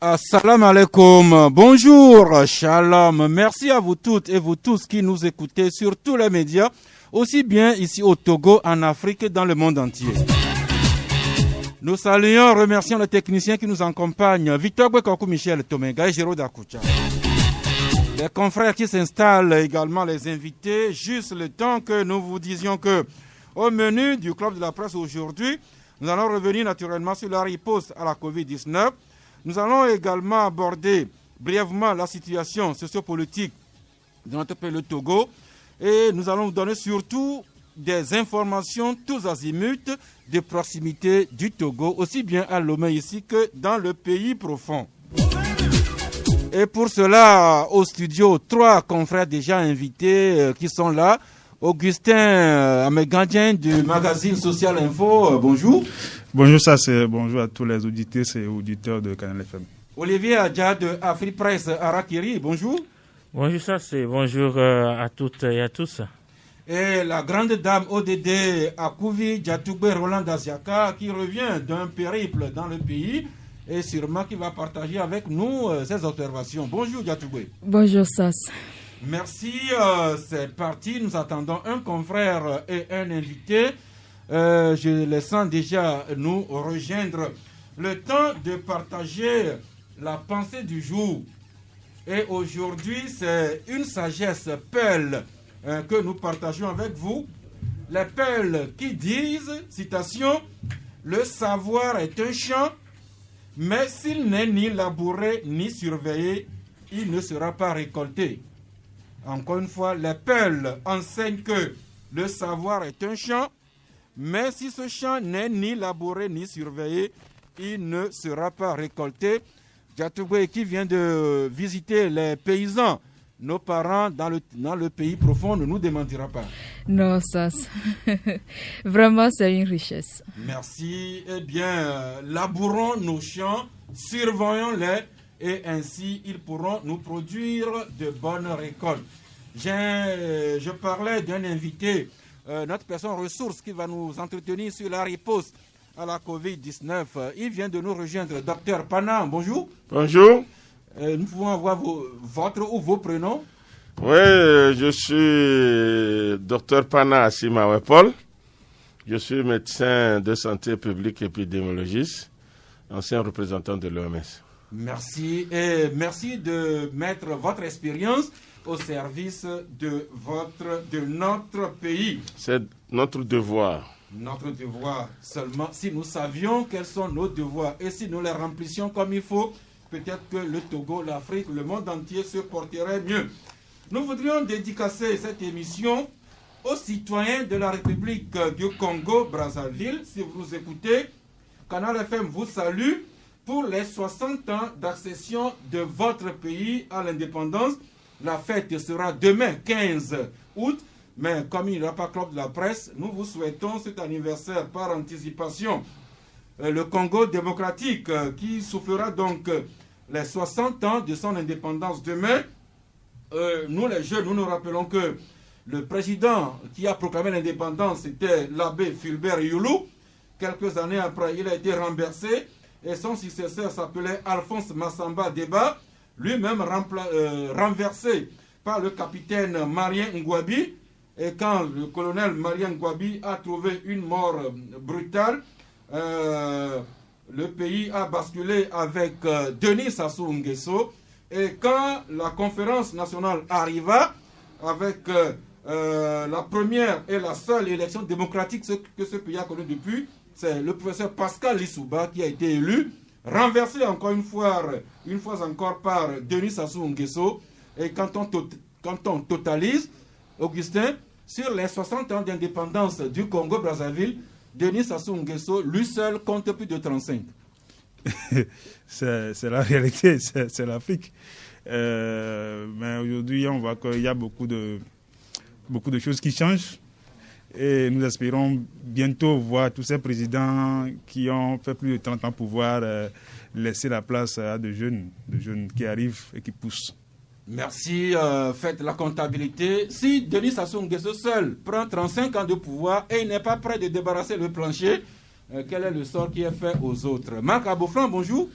Assalamu alaikum, bonjour, shalom, merci à vous toutes et vous tous qui nous écoutez sur tous les médias, aussi bien ici au Togo, en Afrique que dans le monde entier. Nous saluons, remercions les techniciens qui nous accompagnent, Victor Bwekoku, Michel Tomenga et Géraud Dakoucha. Les confrères qui s'installent, également les invités, juste le temps que nous vous disions que au menu du Club de la Presse aujourd'hui, nous allons revenir naturellement sur la riposte à la Covid-19. Nous allons également aborder brièvement la situation sociopolitique de notre pays, le Togo. Et nous allons vous donner surtout des informations tous azimuts de proximité du Togo, aussi bien à Lomé ici que dans le pays profond. Et pour cela, au studio, 3 confrères déjà invités qui sont là. Augustin Amegandien du magazine Social Info, bonjour. Bonjour, bonjour à tous les auditeurs et auditeurs de Canal FM. Olivier Adja de AfriPresse Arakiri, bonjour. Bonjour, bonjour à toutes et à tous. Et la grande dame ODD Akouvi Djatougbe Roland Daziaka qui revient d'un périple dans le pays et sûrement qui va partager avec nous ses observations. Bonjour Djatougbe. Bonjour Sas. Merci, c'est parti. Nous attendons un confrère et un invité. Je les sens déjà nous rejoindre. Le temps de partager la pensée du jour. Et aujourd'hui, c'est une sagesse pelle que nous partageons avec vous. Les pelles qui disent, citation, « Le savoir est un champ, mais s'il n'est ni labouré ni surveillé, il ne sera pas récolté. » Encore une fois, les pelles enseignent que le savoir est un champ, mais si ce champ n'est ni labouré ni surveillé, il ne sera pas récolté. Djatougbe qui vient de visiter les paysans, nos parents dans le pays profond, ne nous démentira pas. Non, ça, vraiment c'est une richesse. Merci. Eh bien, labourons nos champs, surveillons-les et ainsi ils pourront nous produire de bonnes récoltes. Je parlais d'un invité, notre personne ressource qui va nous entretenir sur la riposte à la Covid-19. Il vient de nous rejoindre, Dr Pana. Bonjour. Bonjour. Nous pouvons avoir votre ou vos prénoms? Oui, je suis Dr Pana Assima Paul. Je suis médecin de santé publique épidémiologiste, ancien représentant de l'OMS. Merci et merci de mettre votre expérience au service de notre pays. C'est notre devoir. Notre devoir seulement. Si nous savions quels sont nos devoirs et si nous les remplissions comme il faut, peut-être que le Togo, l'Afrique, le monde entier se porterait mieux. Nous voudrions dédicacer cette émission aux citoyens de la République du Congo-Brazzaville. Si vous nous écoutez, Canal FM vous salue pour les 60 ans d'accession de votre pays à l'indépendance. La fête sera demain, 15 août. Mais comme il n'y aura pas Club de la Presse, nous vous souhaitons cet anniversaire par anticipation. Le Congo démocratique qui souffrira donc les 60 ans de son indépendance demain. Nous les jeunes, nous nous rappelons que le président qui a proclamé l'indépendance, c'était l'abbé Fulbert Youlou. Quelques années après, il a été renversé et son successeur s'appelait Alphonse Massamba Deba, lui-même renversé par le capitaine Marien Ngouabi. Et quand le colonel Marien Ngouabi a trouvé une mort brutale, le pays a basculé avec Denis Sassou Nguesso. Et quand la conférence nationale arriva avec la première et la seule élection démocratique que ce pays a connue depuis, c'est le professeur Pascal Lissouba qui a été élu, renversé encore une fois encore par Denis Sassou Nguesso. Et quand on totalise, Augustin, sur les 60 ans d'indépendance du Congo-Brazzaville, Denis Sassou Nguesso, lui seul, compte plus de 35. C'est la réalité, c'est l'Afrique. Mais aujourd'hui, on voit qu'il y a beaucoup de choses qui changent. Et nous espérons bientôt voir tous ces présidents qui ont fait plus de 30 ans pouvoir laisser la place à de jeunes qui arrivent et qui poussent. Merci, faites la comptabilité. Si Denis Sassou Nguesso seul prend 35 ans de pouvoir et il n'est pas prêt de débarrasser le plancher, quel est le sort qui est fait aux autres? Marc Abofran, bonjour.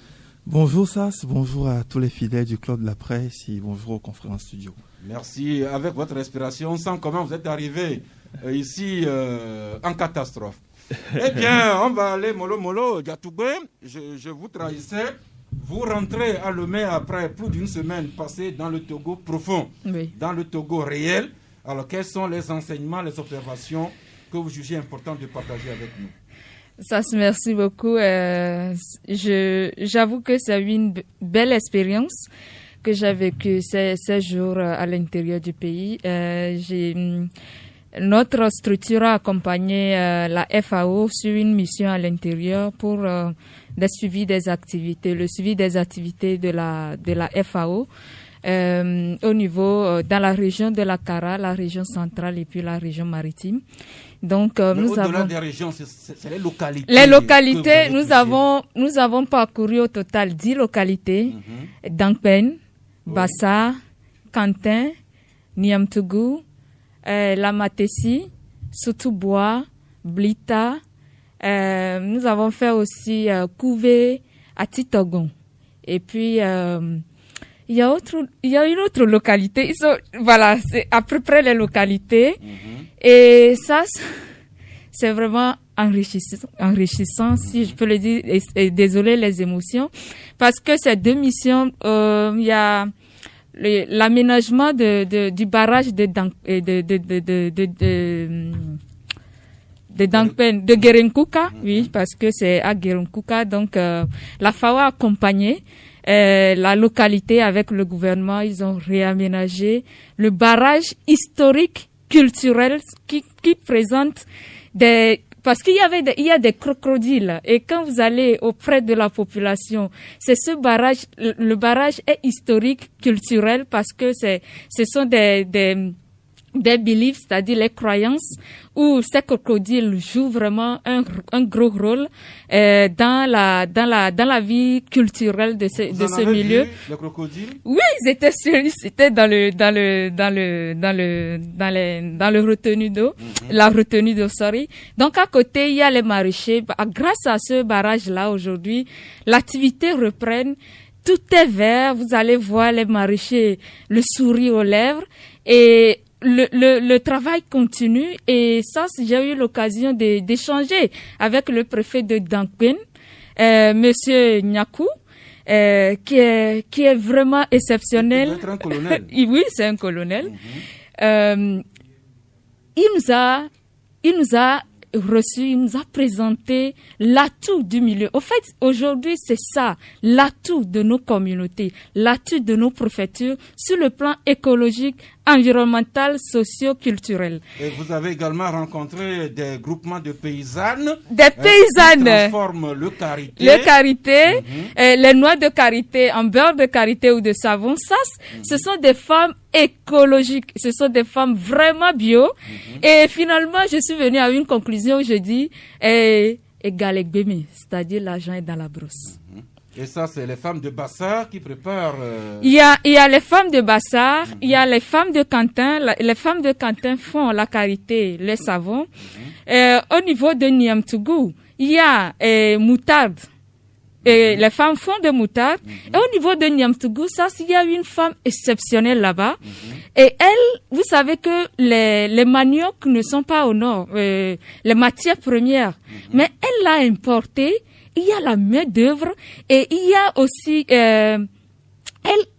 Bonjour Sas, bonjour à tous les fidèles du Club de la Presse et bonjour aux conférences studio. Merci. Avec votre respiration, on sent comment vous êtes arrivé ici en catastrophe. Eh bien, on va aller mollo Gatoubé. Je vous trahissais. Vous rentrez à Lomé après plus d'une semaine passée dans le Togo profond, dans le Togo réel. Alors, quels sont les enseignements, les observations que vous jugez important de partager avec nous? Ça, merci beaucoup. J'avoue que c'est une belle expérience que j'ai vécue ces jours à l'intérieur du pays. Notre structure a accompagné la FAO sur une mission à l'intérieur pour le suivi des activités de la FAO au niveau dans la région de la Kara, la région centrale et puis la région maritime. Donc nous avons des régions, c'est les localités. Les localités, nous avons parcouru au total 10 localités: Dangpen, Bassa, Kantin, Niamtougou, Lamatessi, Soutoubois, Blita. Nous avons fait aussi Kouvé, Atitogon. Et puis il y a une autre localité. Voilà, c'est à peu près les localités. Et ça, c'est vraiment enrichissant, si je peux le dire. Et désolé les émotions, parce que ces deux missions, il y a l'aménagement du barrage de Dangpen, de Gerenkuka, oui, parce que c'est à Gerenkuka. Donc, la FAO a accompagné la localité avec le gouvernement. Ils ont réaménagé le barrage historique culturel qui présente parce qu'il y a des crocodiles, et quand vous allez auprès de la population, c'est ce barrage, le barrage est historique culturel parce que ce sont des beliefs, c'est-à-dire les croyances, où ces crocodiles jouent vraiment un gros rôle dans la vie culturelle de ce milieu. Vu les crocodiles? Oui, ils étaient dans le retenue d'eau, la retenue d'eau, sorry. Donc à côté, il y a les maraîchers. Grâce à ce barrage-là, aujourd'hui, l'activité reprend. Tout est vert. Vous allez voir les maraîchers le sourire aux lèvres, et le travail continue. Et ça, j'ai eu l'occasion d'échanger avec le préfet de Dangpen, monsieur Nyakou, qui est vraiment exceptionnel. Il doit être un colonel. Oui, c'est un colonel. Il nous a reçu, il nous a présenté l'atout du milieu. Au fait, aujourd'hui, c'est ça, l'atout de nos communautés, l'atout de nos préfectures sur le plan écologique, environnemental, socio-culturel. Et vous avez également rencontré des groupements de paysannes. Des paysannes. Qui transforment le karité. Le karité, les noix de karité en beurre de karité ou de savon. Ça, ce sont des femmes écologiques. Ce sont des femmes vraiment bio. Et finalement, je suis venue à une conclusion où je dis, égal bébé, c'est-à-dire l'argent est dans la brousse. Et ça, c'est les femmes de Bassar qui préparent... Il y a les femmes de Bassar, il y a les femmes de Kantin. Les femmes de Kantin font la karité, les savons. Au niveau de Niamtougou, il y a moutarde. Les femmes font de moutarde. Et au niveau de Niamtougou, ça, il y a une femme exceptionnelle là-bas. Et elle, vous savez que les maniocs ne sont pas au nord, les matières premières. Mais elle l'a importé. Il y a la main-d'œuvre et il y a aussi, elle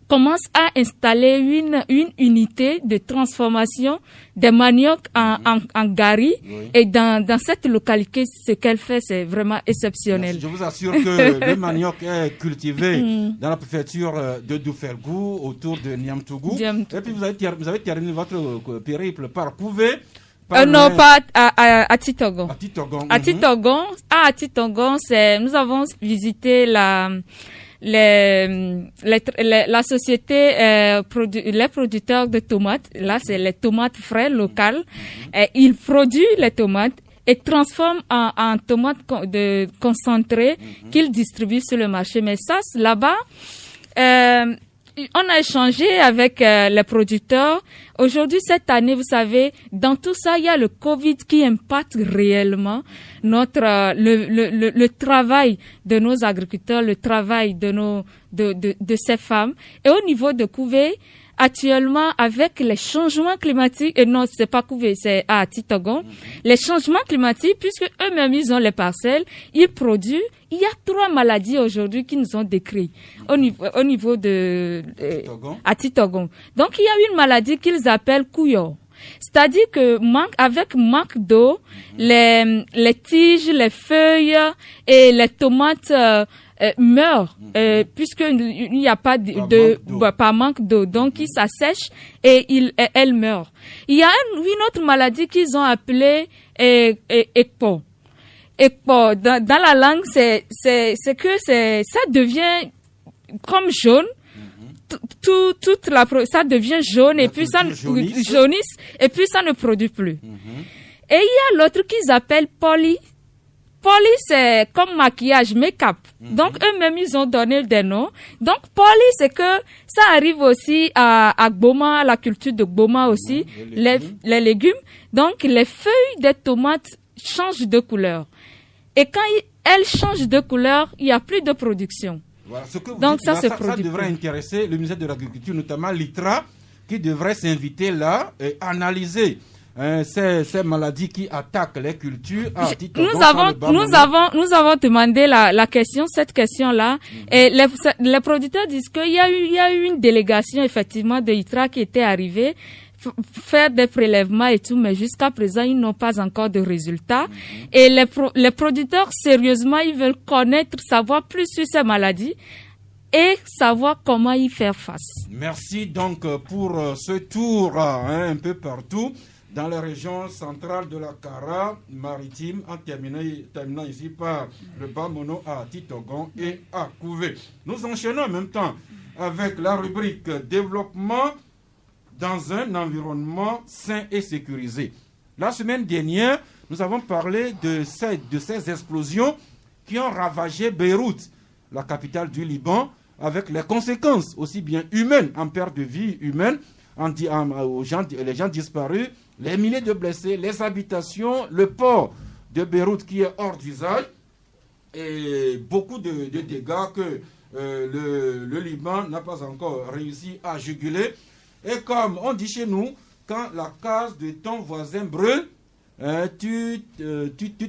commence à installer une unité de transformation des maniocs en gari. Oui. Et dans cette localité, ce qu'elle fait, c'est vraiment exceptionnel. Merci. Je vous assure que le manioc est cultivé dans la préfecture de Doufergou, autour de Niamtougou. Et puis vous avez terminé votre périple par Kouvé. Non, pas à Titogon. À Titogon. À Titogon, nous avons visité la société, les producteurs de tomates. Là, c'est les tomates frais locales. Ils produisent les tomates et transforment en tomates concentrées qu'ils distribuent sur le marché. Mais ça, là-bas, on a échangé avec les producteurs. Aujourd'hui, cette année, vous savez, dans tout ça, il y a le Covid qui impacte réellement le travail de nos agriculteurs, le travail de ces femmes. Et au niveau de Couvé, actuellement, avec les changements climatiques, et non, c'est pas Couvé, c'est à Titogon, les changements climatiques, puisque eux-mêmes, ils ont les parcelles, ils produisent. Il y a 3 maladies aujourd'hui qui nous ont décrits au niveau de à Titogon. Donc, il y a une maladie qu'ils appellent couillon. C'est-à-dire que avec manque d'eau, les tiges, les feuilles et les tomates meurent puisqu'il n'y a pas pas manque d'eau, donc ils s'assèchent et elles meurent. Il y a une autre maladie qu'ils ont appelée ECPO. ECPO dans la langue c'est que ça devient comme jaune. Ça devient jaune et puis ça jaunisse et puis ça ne produit plus. Et il y a l'autre qu'ils appellent poly. Poly, c'est comme maquillage, make-up. Donc, eux-mêmes, ils ont donné des noms. Donc, poly, c'est que ça arrive aussi à Gboma, à la culture de Gboma aussi, les légumes. Donc, les feuilles des tomates changent de couleur. Et quand elles changent de couleur, il n'y a plus de production. Voilà, ce que vous donc, dites, ça, là, ça devrait intéresser le ministère de l'Agriculture, notamment l'ITRA, qui devrait s'inviter là et analyser ces maladies qui attaquent les cultures. Nous avons demandé cette question-là. Et les producteurs disent qu'il y a eu une délégation, effectivement, de ITRA qui était arrivée faire des prélèvements et tout, mais jusqu'à présent, ils n'ont pas encore de résultats. Et les producteurs, sérieusement, ils veulent savoir plus sur ces maladies et savoir comment y faire face. Merci donc pour ce tour un peu partout dans les régions centrales de la Kara maritime, en terminant ici par le Bamono à Titogon et à Couvé. Nous enchaînons en même temps avec la rubrique développement dans un environnement sain et sécurisé. La semaine dernière, nous avons parlé de ces explosions qui ont ravagé Beyrouth, la capitale du Liban, avec les conséquences aussi bien humaines, en perte de vie humaine, les gens disparus, les milliers de blessés, les habitations, le port de Beyrouth qui est hors d'usage et beaucoup de dégâts que le Liban n'a pas encore réussi à juguler. Et comme on dit chez nous, quand la case de ton voisin brûle, tu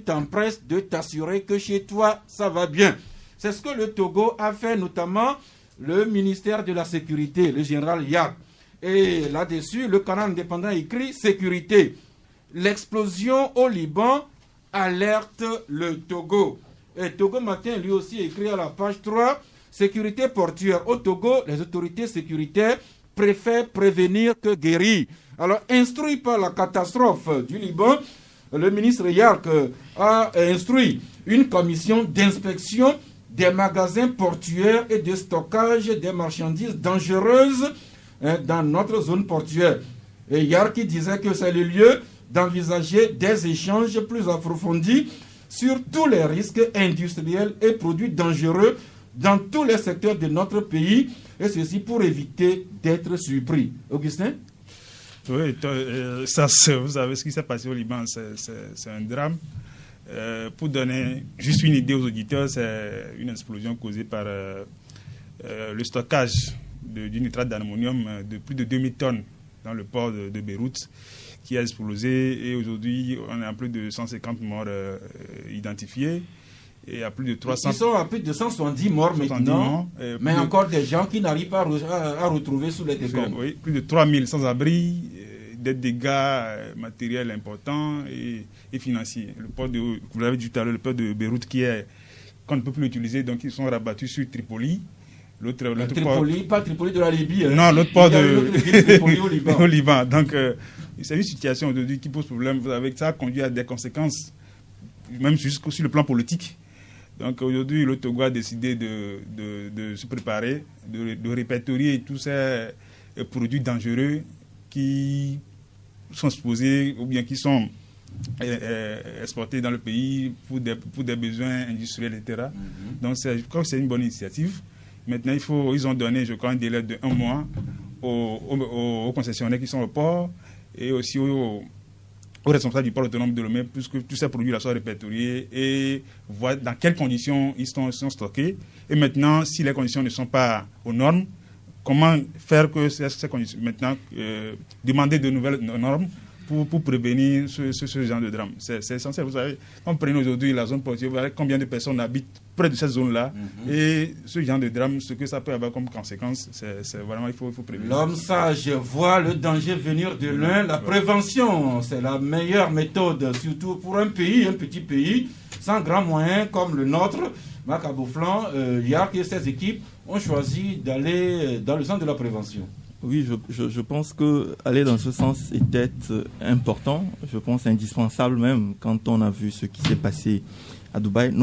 t'empresses de t'assurer que chez toi, ça va bien. C'est ce que le Togo a fait, notamment le ministère de la Sécurité, le général Yab. Et là-dessus, le canal indépendant écrit « Sécurité ». L'explosion au Liban alerte le Togo. Et Togo Matin, lui aussi, écrit à la page 3 « Sécurité portuaire ». Au Togo, les autorités sécuritaires préfèrent prévenir que guérir. Alors, instruit par la catastrophe du Liban, le ministre Yark a instruit une commission d'inspection des magasins portuaires et de stockage des marchandises dangereuses dans notre zone portuaire. Et Yark disait que c'est le lieu d'envisager des échanges plus approfondis sur tous les risques industriels et produits dangereux dans tous les secteurs de notre pays, et ceci pour éviter d'être surpris. Augustin? Oui, vous savez ce qui s'est passé au Liban, c'est un drame. Pour donner juste une idée aux auditeurs, c'est une explosion causée par le stockage du nitrate d'ammonium de plus de 2000 tonnes dans le port de Beyrouth qui a explosé, et aujourd'hui on est à plus de 150 morts identifiés et à plus de 300. Ils sont à plus de 170 morts maintenant, mais encore des gens qui n'arrivent pas à retrouver sous les décombres. Oui, plus de 3000 sans-abri, des dégâts matériels importants et financiers. Le port vous l'avez dit tout à l'heure, le port de Beyrouth qu'on ne peut plus l'utiliser, donc ils sont rabattus sur Tripoli. L'autre Tripoli, pas Tripoli de la Libye. Non, l'autre port de Tripoli au Liban. au Liban. Donc, c'est une situation aujourd'hui qui pose problème. Ça a conduit à des conséquences, même sur le plan politique. Donc, aujourd'hui, le Togo a décidé de se préparer, de répertorier tous ces produits dangereux qui sont supposés ou bien qui sont exportés dans le pays pour des besoins industriels, etc. Donc, je crois que c'est une bonne initiative. Maintenant, ils ont donné, je crois, un délai de 1 mois aux concessionnaires qui sont au port et aussi aux responsables du port autonome de Lomé, puisque tous ces produits-là soient répertoriés et voir dans quelles conditions ils sont stockés. Et maintenant, si les conditions ne sont pas aux normes, comment faire que ces conditions, maintenant, demander de nouvelles normes pour prévenir ce genre de drame. C'est essentiel. Vous savez, quand on prend aujourd'hui la zone portuaire, vous voyez combien de personnes habitent près de cette zone-là. Et ce genre de drame, ce que ça peut avoir comme conséquence, c'est vraiment, il faut prévenir. L'homme sage voit le danger venir de loin. La prévention, c'est la meilleure méthode, surtout pour un petit pays, sans grands moyens comme le nôtre. Marc Abouflan, Yark et ses équipes ont choisi d'aller dans le sens de la prévention. Oui, je pense que aller dans ce sens était important, je pense indispensable même quand on a vu ce qui s'est passé à Dubaï,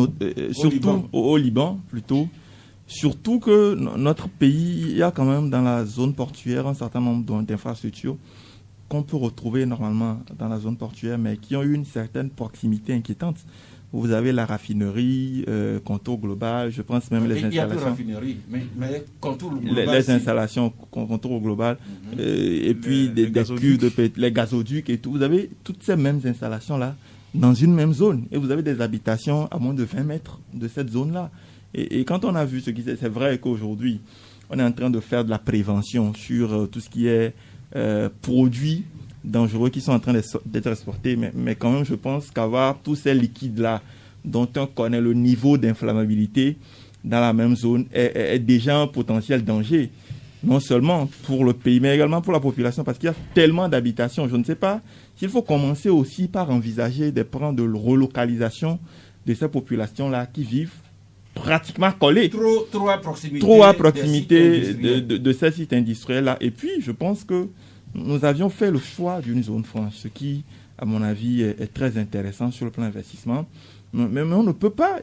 surtout au Liban plutôt. Surtout que notre pays, il y a quand même dans la zone portuaire un certain nombre d'infrastructures qu'on peut retrouver normalement dans la zone portuaire, mais qui ont eu une certaine proximité inquiétante. Vous avez la raffinerie, Contour Global, je pense même les installations. Il y a plus de raffinerie, mais Contour Global. Les installations Contour Global, et puis des cuves les gazoducs et tout. Vous avez toutes ces mêmes installations-là dans une même zone. Et vous avez des habitations à moins de 20 mètres de cette zone-là. Et quand on a vu ce qui c'est vrai qu'aujourd'hui, on est en train de faire de la prévention sur tout ce qui est produits dangereux qui sont en train d'être exportés, mais quand même je pense qu'avoir tous ces liquides-là dont on connaît le niveau d'inflammabilité dans la même zone est déjà un potentiel danger, non seulement pour le pays, mais également pour la population, parce qu'il y a tellement d'habitations. Je ne sais pas s'il faut commencer aussi par envisager des plans de relocalisation de ces populations-là qui vivent pratiquement collées. Trop à proximité de ces sites industriels-là. Et puis, je pense que nous avions fait le choix d'une zone franche, ce qui, à mon avis, est très intéressant sur le plan investissement. Mais on ne peut pas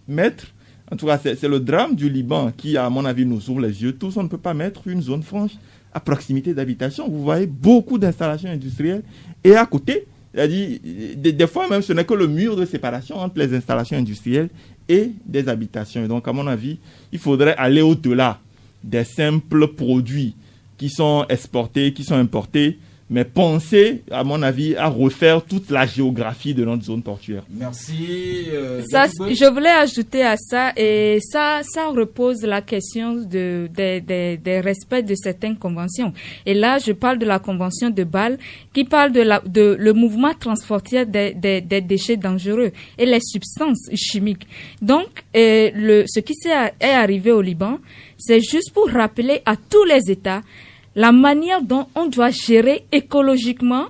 mettre, en tout cas, c'est le drame du Liban qui, à mon avis, nous ouvre les yeux tous. On ne peut pas mettre une zone franche à proximité d'habitation. Vous voyez beaucoup d'installations industrielles et à côté, c'est-à-dire, des fois même, ce n'est que le mur de séparation entre les installations industrielles et des habitations. Et donc, à mon avis, il faudrait aller au-delà des simples produits qui sont exportés, qui sont importés, mais penser, à mon avis, à refaire toute la géographie de notre zone portuaire. Merci. Je voulais ajouter à ça, et ça repose la question des respects de certaines conventions. Et là, je parle de la convention de Bâle, qui parle de le mouvement transfrontière des déchets dangereux et les substances chimiques. Donc, ce qui est arrivé au Liban, c'est juste pour rappeler à tous les États la manière dont on doit gérer écologiquement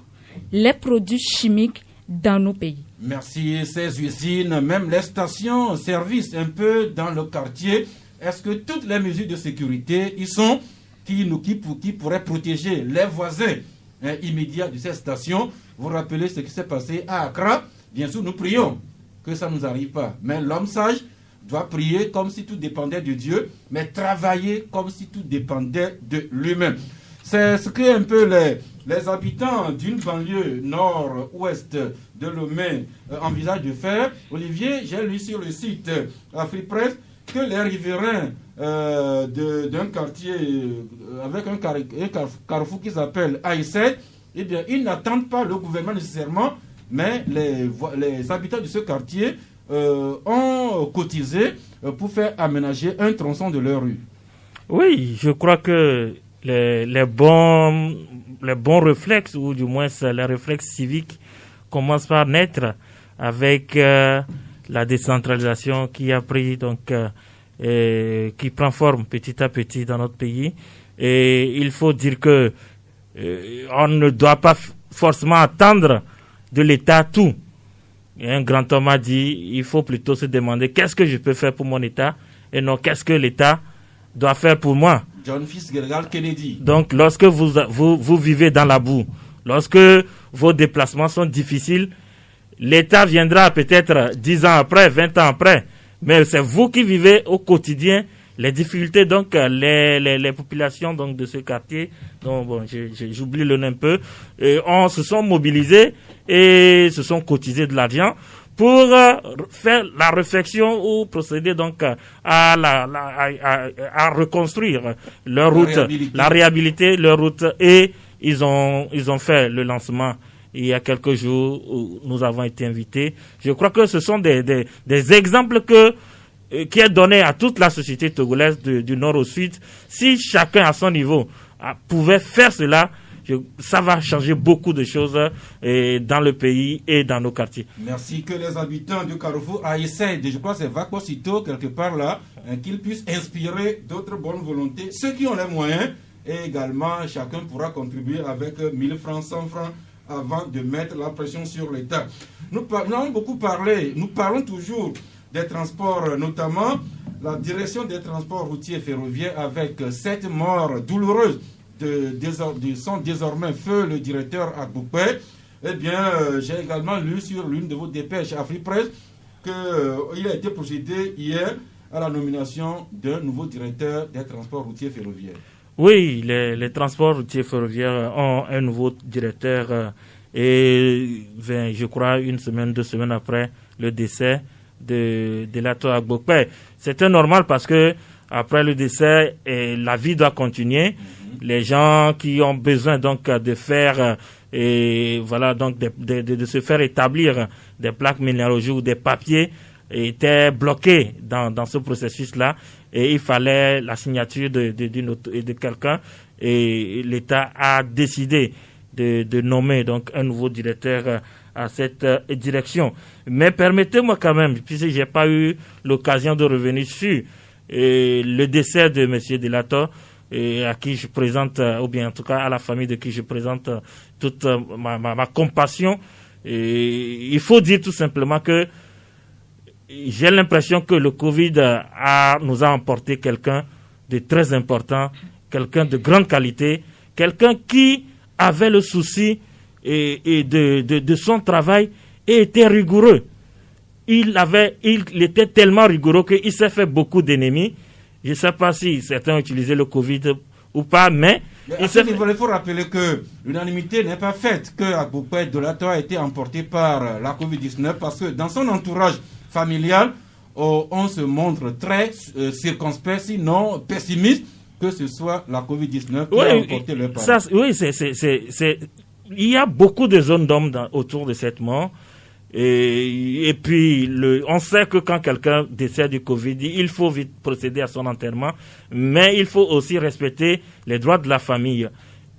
les produits chimiques dans nos pays. Merci. Ces usines, même les stations-service un peu dans le quartier, est-ce que toutes les mesures de sécurité y sont qui pourraient protéger les voisins immédiats de ces stations? Vous rappelez ce qui s'est passé à Accra? Bien sûr, nous prions que ça ne nous arrive pas. Mais l'homme sage doit prier comme si tout dépendait de Dieu, mais travailler comme si tout dépendait de lui-même. C'est ce que un peu les habitants d'une banlieue nord-ouest de Lomé envisagent de faire. Olivier, j'ai lu sur le site AfriPresse que les riverains d'un quartier avec un carrefour qui s'appelle Aïsset, eh bien, ils n'attendent pas le gouvernement nécessairement, mais les habitants de ce quartier ont cotisé pour faire aménager un tronçon de leur rue. Oui, je crois que les bons réflexes, ou du moins les réflexes civiques, commencent par naître avec la décentralisation qui a pris qui prend forme petit à petit dans notre pays. Et il faut dire que on ne doit pas forcément attendre de l'État tout. Et un grand homme a dit, il faut plutôt se demander qu'est-ce que je peux faire pour mon État et non qu'est-ce que l'État doit faire pour moi. John Fitzgerald Kennedy. Donc, lorsque vous vivez dans la boue, lorsque vos déplacements sont difficiles, l'État viendra peut-être 10 ans après, 20 ans après, mais c'est vous qui vivez au quotidien les difficultés, donc les populations donc de ce quartier, donc bon, j'oublie le nom un peu, se sont mobilisées et se sont cotisés de l'argent pour faire la réflexion ou procéder donc à reconstruire leur route, la réhabiliter leur route, et ils ont fait le lancement il y a quelques jours où nous avons été invités. Je crois que ce sont des exemples qui est donné à toute la société togolaise du nord au sud. Si chacun à son niveau pouvait faire cela, ça va changer beaucoup de choses dans le pays et dans nos quartiers. Merci. Que les habitants du Carrefour essayent, je crois que c'est Vakosito quelque part là, qu'ils puissent inspirer d'autres bonnes volontés, ceux qui ont les moyens, et également chacun pourra contribuer avec 1000 francs, 100 francs avant de mettre la pression sur l'État. Nous avons beaucoup parlé, nous parlons toujours des transports, notamment la direction des transports routiers et ferroviaires avec 7 morts douloureuses de son désormais feu le directeur Agbougbé. Eh bien, j'ai également lu sur l'une de vos dépêches Afripresse qu'il a été procédé hier à la nomination d'un nouveau directeur des transports routiers et ferroviaires. Oui, les transports routiers et ferroviaires ont un nouveau directeur et je crois 1 semaine, 2 semaines après le décès de Delato Agbougbé. C'était normal parce que après le décès, la vie doit continuer. Les gens qui ont besoin donc de faire donc de se faire établir des plaques minéralogiques ou des papiers étaient bloqués dans ce processus-là, et il fallait la signature de quelqu'un, et l'État a décidé de nommer donc un nouveau directeur à cette direction. Mais permettez-moi quand même, puisque j'ai pas eu l'occasion de revenir sur le décès de M. Delato, et à qui je présente, ou bien en tout cas à la famille de qui je présente toute ma compassion. Et il faut dire tout simplement que j'ai l'impression que le Covid nous a emporté quelqu'un de très important, quelqu'un de grande qualité, quelqu'un qui avait le souci de son travail et était rigoureux. Il était tellement rigoureux qu'il s'est fait beaucoup d'ennemis. Je ne sais pas si certains ont utilisé le Covid ou pas, mais... Il faut rappeler que l'unanimité n'est pas faite, que Agbougbé Delato a été emporté par la Covid-19, parce que dans son entourage familial, on se montre très circonspect, sinon pessimiste, que ce soit la Covid-19 qui a emporté le parent. Il y a beaucoup de zones d'ombre autour de cette mort. Et puis, on sait que quand quelqu'un décède du Covid, il faut vite procéder à son enterrement, mais il faut aussi respecter les droits de la famille.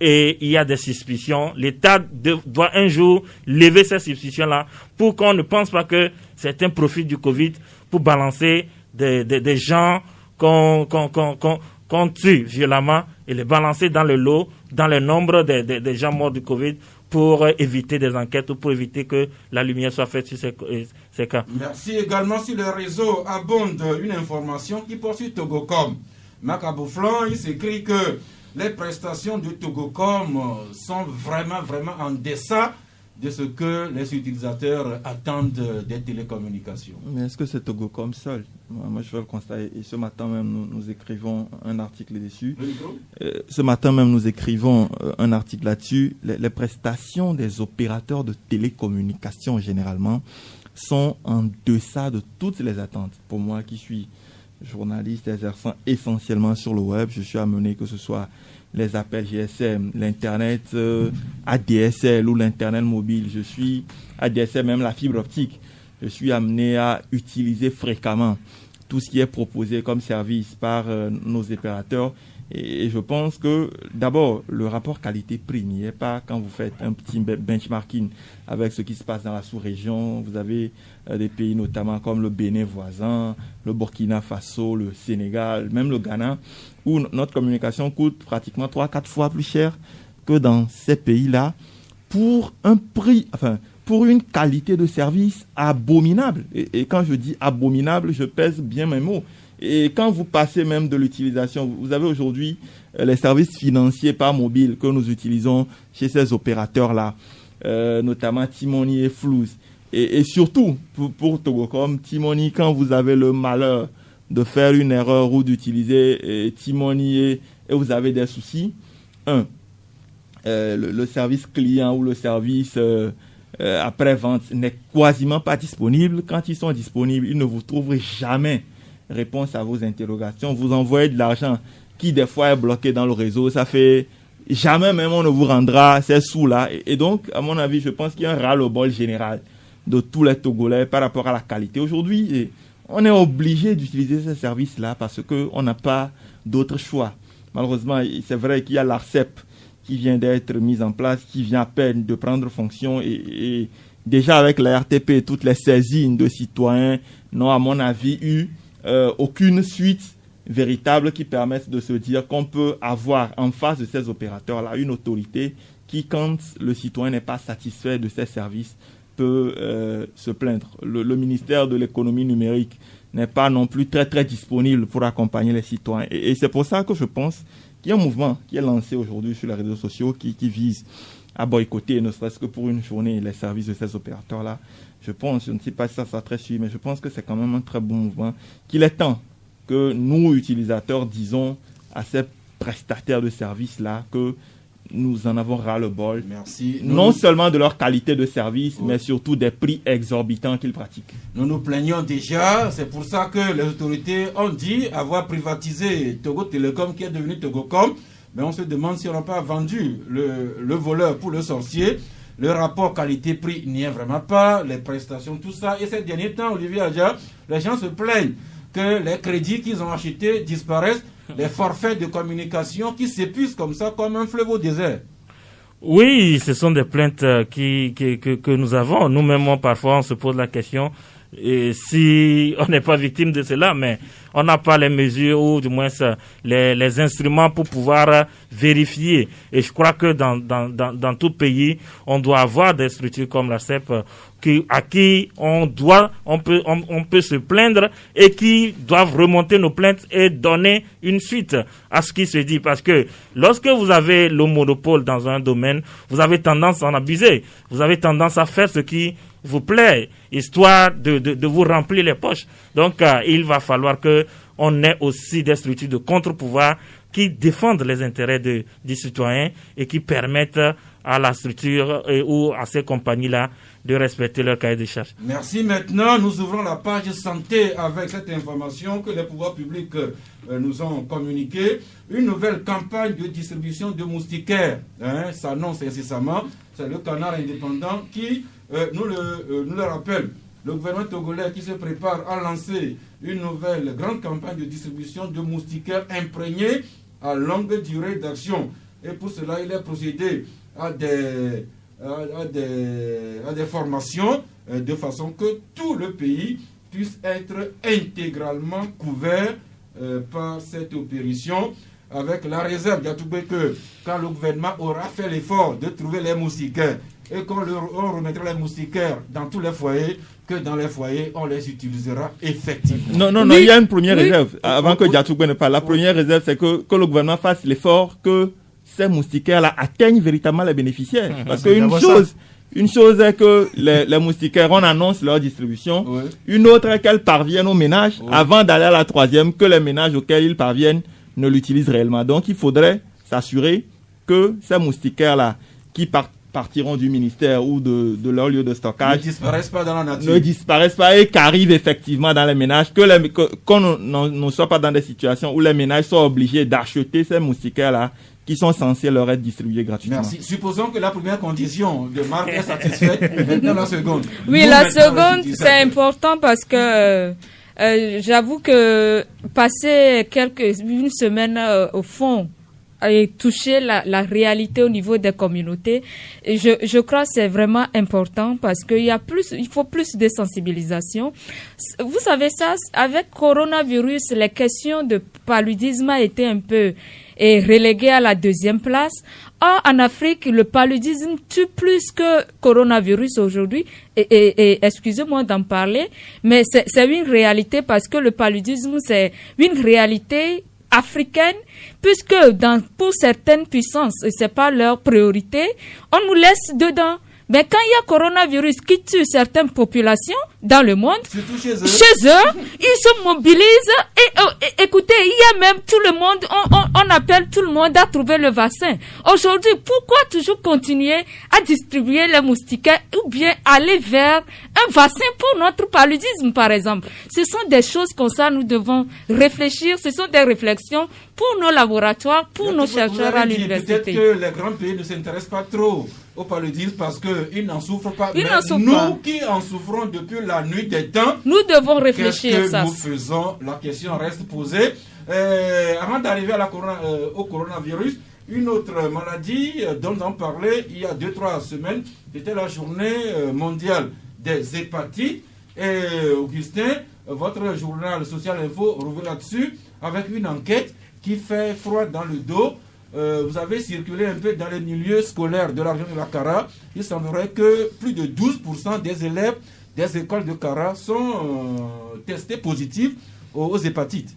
Et il y a des suspicions. L'État doit un jour lever ces suspicions-là pour qu'on ne pense pas que c'est un profit du Covid pour balancer des gens qu'on tue violemment et les balancer dans le lot, dans le nombre des gens morts du Covid, pour éviter des enquêtes ou pour éviter que la lumière soit faite sur ces cas. Merci. Également sur le réseau abonde une information qui poursuit Togocom. Marc Abouflan, il s'écrit que les prestations de Togocom sont vraiment en deçà de ce que les utilisateurs attendent des télécommunications. Mais est-ce que c'est Togocom seul? Moi, je fais le constat, et ce matin même, nous écrivons un article dessus. Ce matin même, nous écrivons un article là-dessus. Les prestations des opérateurs de télécommunications, généralement, sont en deçà de toutes les attentes. Pour moi, qui suis journaliste exerçant essentiellement sur le web, je suis amené, que ce soit les appels GSM, l'Internet ADSL ou l'Internet mobile. Je suis ADSL, même la fibre optique. Je suis amené à utiliser fréquemment tout ce qui est proposé comme service par nos opérateurs. Et je pense que, d'abord, le rapport qualité-prix n'y est pas. Quand vous faites un petit benchmarking avec ce qui se passe dans la sous-région, vous avez des pays notamment comme le Bénin voisin, le Burkina Faso, le Sénégal, même le Ghana, où notre communication coûte pratiquement 3-4 fois plus cher que dans ces pays-là, pour un prix, pour une qualité de service abominable. Et quand je dis abominable, je pèse bien mes mots. Et quand vous passez même de l'utilisation, vous avez aujourd'hui les services financiers par mobile que nous utilisons chez ces opérateurs-là, notamment Timoni et Flouz. Et surtout, pour Togocom, Timoni, quand vous avez le malheur de faire une erreur ou d'utiliser timonier et vous avez des soucis. Le service client ou le service après-vente n'est quasiment pas disponible. Quand ils sont disponibles, ils ne vous trouveront jamais réponse à vos interrogations. Vous envoyez de l'argent qui des fois est bloqué dans le réseau. Ça fait jamais même on ne vous rendra ces sous-là. Et donc, à mon avis, je pense qu'il y a un ras-le-bol général de tous les Togolais par rapport à la qualité. Aujourd'hui, on est obligé d'utiliser ces services-là parce qu'on n'a pas d'autre choix. Malheureusement, c'est vrai qu'il y a l'ARCEP qui vient d'être mise en place, qui vient à peine de prendre fonction et déjà avec la RTP, toutes les saisines de citoyens n'ont à mon avis eu aucune suite véritable qui permette de se dire qu'on peut avoir en face de ces opérateurs-là une autorité qui, quand le citoyen n'est pas satisfait de ses services, peut se plaindre. Le ministère de l'économie numérique n'est pas non plus très très disponible pour accompagner les citoyens. Et c'est pour ça que je pense qu'il y a un mouvement qui est lancé aujourd'hui sur les réseaux sociaux qui vise à boycotter, ne serait-ce que pour une journée, les services de ces opérateurs-là. Je pense, je ne sais pas si ça sera très suivi, mais je pense que c'est quand même un très bon mouvement, qu'il est temps que nous, utilisateurs, disons à ces prestataires de services-là que nous en avons ras-le-bol. Merci. Non seulement de leur qualité de service, mais surtout des prix exorbitants qu'ils pratiquent. Nous nous plaignons déjà, c'est pour ça que les autorités ont dit avoir privatisé Togo Telecom qui est devenu Togocom. Mais on se demande si on n'a pas vendu le voleur pour le sorcier. Le rapport qualité-prix n'y est vraiment pas, les prestations, tout ça. Et ces derniers temps, Olivier Adja, les gens se plaignent que les crédits qu'ils ont achetés disparaissent, les forfaits de communication qui s'épuisent comme ça, comme un fleuve au désert. Oui, ce sont des plaintes que nous avons. Nous-mêmes, parfois, on se pose la question si on n'est pas victime de cela, mais on n'a pas les mesures ou du moins les instruments pour pouvoir vérifier. Et je crois que dans tout pays, on doit avoir des structures comme la CEP à qui on peut se plaindre et qui doivent remonter nos plaintes et donner une suite à ce qui se dit. Parce que lorsque vous avez le monopole dans un domaine, vous avez tendance à en abuser. Vous avez tendance à faire ce qui vous plaît, histoire de vous remplir les poches. Donc, il va falloir que on ait aussi des structures de contre-pouvoir qui défendent les intérêts des citoyens et qui permettent à la structure ou à ces compagnies-là de respecter leur cahier de charges. Merci. Maintenant, nous ouvrons la page santé avec cette information que les pouvoirs publics nous ont communiquée. Une nouvelle campagne de distribution de moustiquaires s'annonce incessamment. C'est le Canard indépendant qui nous le rappelle. Le gouvernement togolais qui se prépare à lancer une nouvelle grande campagne de distribution de moustiquaires imprégnés à longue durée d'action. Et pour cela, il est procédé à des formations de façon que tout le pays puisse être intégralement couvert par cette opération, avec la réserve que quand le gouvernement aura fait l'effort de trouver les moustiquaires et qu'on remettra les moustiquaires dans tous les foyers, que dans les foyers, on les utilisera effectivement. Non, il y a une première réserve. Avant que Diatoubé ne parle, la première réserve, c'est que le gouvernement fasse l'effort que ces moustiquaires-là atteignent véritablement les bénéficiaires. Parce qu'une chose est que les moustiquaires, on annonce leur distribution. Oui. Une autre est qu'elles parviennent aux ménages avant d'aller à la troisième, que les ménages auxquels ils parviennent ne l'utilisent réellement. Donc, il faudrait s'assurer que ces moustiquaires-là, qui partiront du ministère ou de leur lieu de stockage, ne disparaissent pas dans la nature. Ne disparaissent pas et qu'arrivent effectivement dans les ménages, qu'on ne soit pas dans des situations où les ménages sont obligés d'acheter ces moustiquaires-là qui sont censés leur être distribués gratuitement. Merci. Supposons que la première condition de Marc est satisfaite. Maintenant, la seconde. Oui, la seconde, c'est important parce que j'avoue que passer une semaine au fond et toucher la réalité au niveau des communautés, je crois que c'est vraiment important parce qu'il faut plus de sensibilisation. Vous savez ça, avec coronavirus, les questions de paludisme a été un peu reléguées à la deuxième place. Or, en Afrique, le paludisme tue plus que coronavirus aujourd'hui. Et excusez-moi d'en parler, mais c'est une réalité parce que le paludisme, c'est une réalité africaine, puisque pour certaines puissances, et c'est pas leur priorité, on nous laisse dedans. Mais quand il y a coronavirus qui tue certaines populations dans le monde, surtout chez eux, ils se mobilisent et écoutez, il y a même tout le monde, on appelle tout le monde à trouver le vaccin. Aujourd'hui, pourquoi toujours continuer à distribuer les moustiquaires ou bien aller vers un vaccin pour notre paludisme, par exemple? Ce sont des choses comme ça, nous devons réfléchir, ce sont des réflexions pour nos laboratoires, pour nos chercheurs à l'université. Peut-être que les grands pays ne s'intéressent pas trop au paludisme parce qu'ils n'en souffrent pas. Ils n'en souffrent nous pas. Qui en souffrons depuis la nuit des temps, nous devons réfléchir. Qu'est-ce que nous faisons? La question reste posée. Avant d'arriver à au coronavirus, une autre maladie dont on parlait il y a 2-3 semaines, c'était la journée mondiale des hépatites. Et Augustin, votre journal Social Info revient là-dessus avec une enquête qui fait froid dans le dos. Vous avez circulé un peu dans les milieux scolaires de la région de la Kara. Il semblerait que plus de 12% des élèves des écoles de Kara sont testés positifs aux hépatites.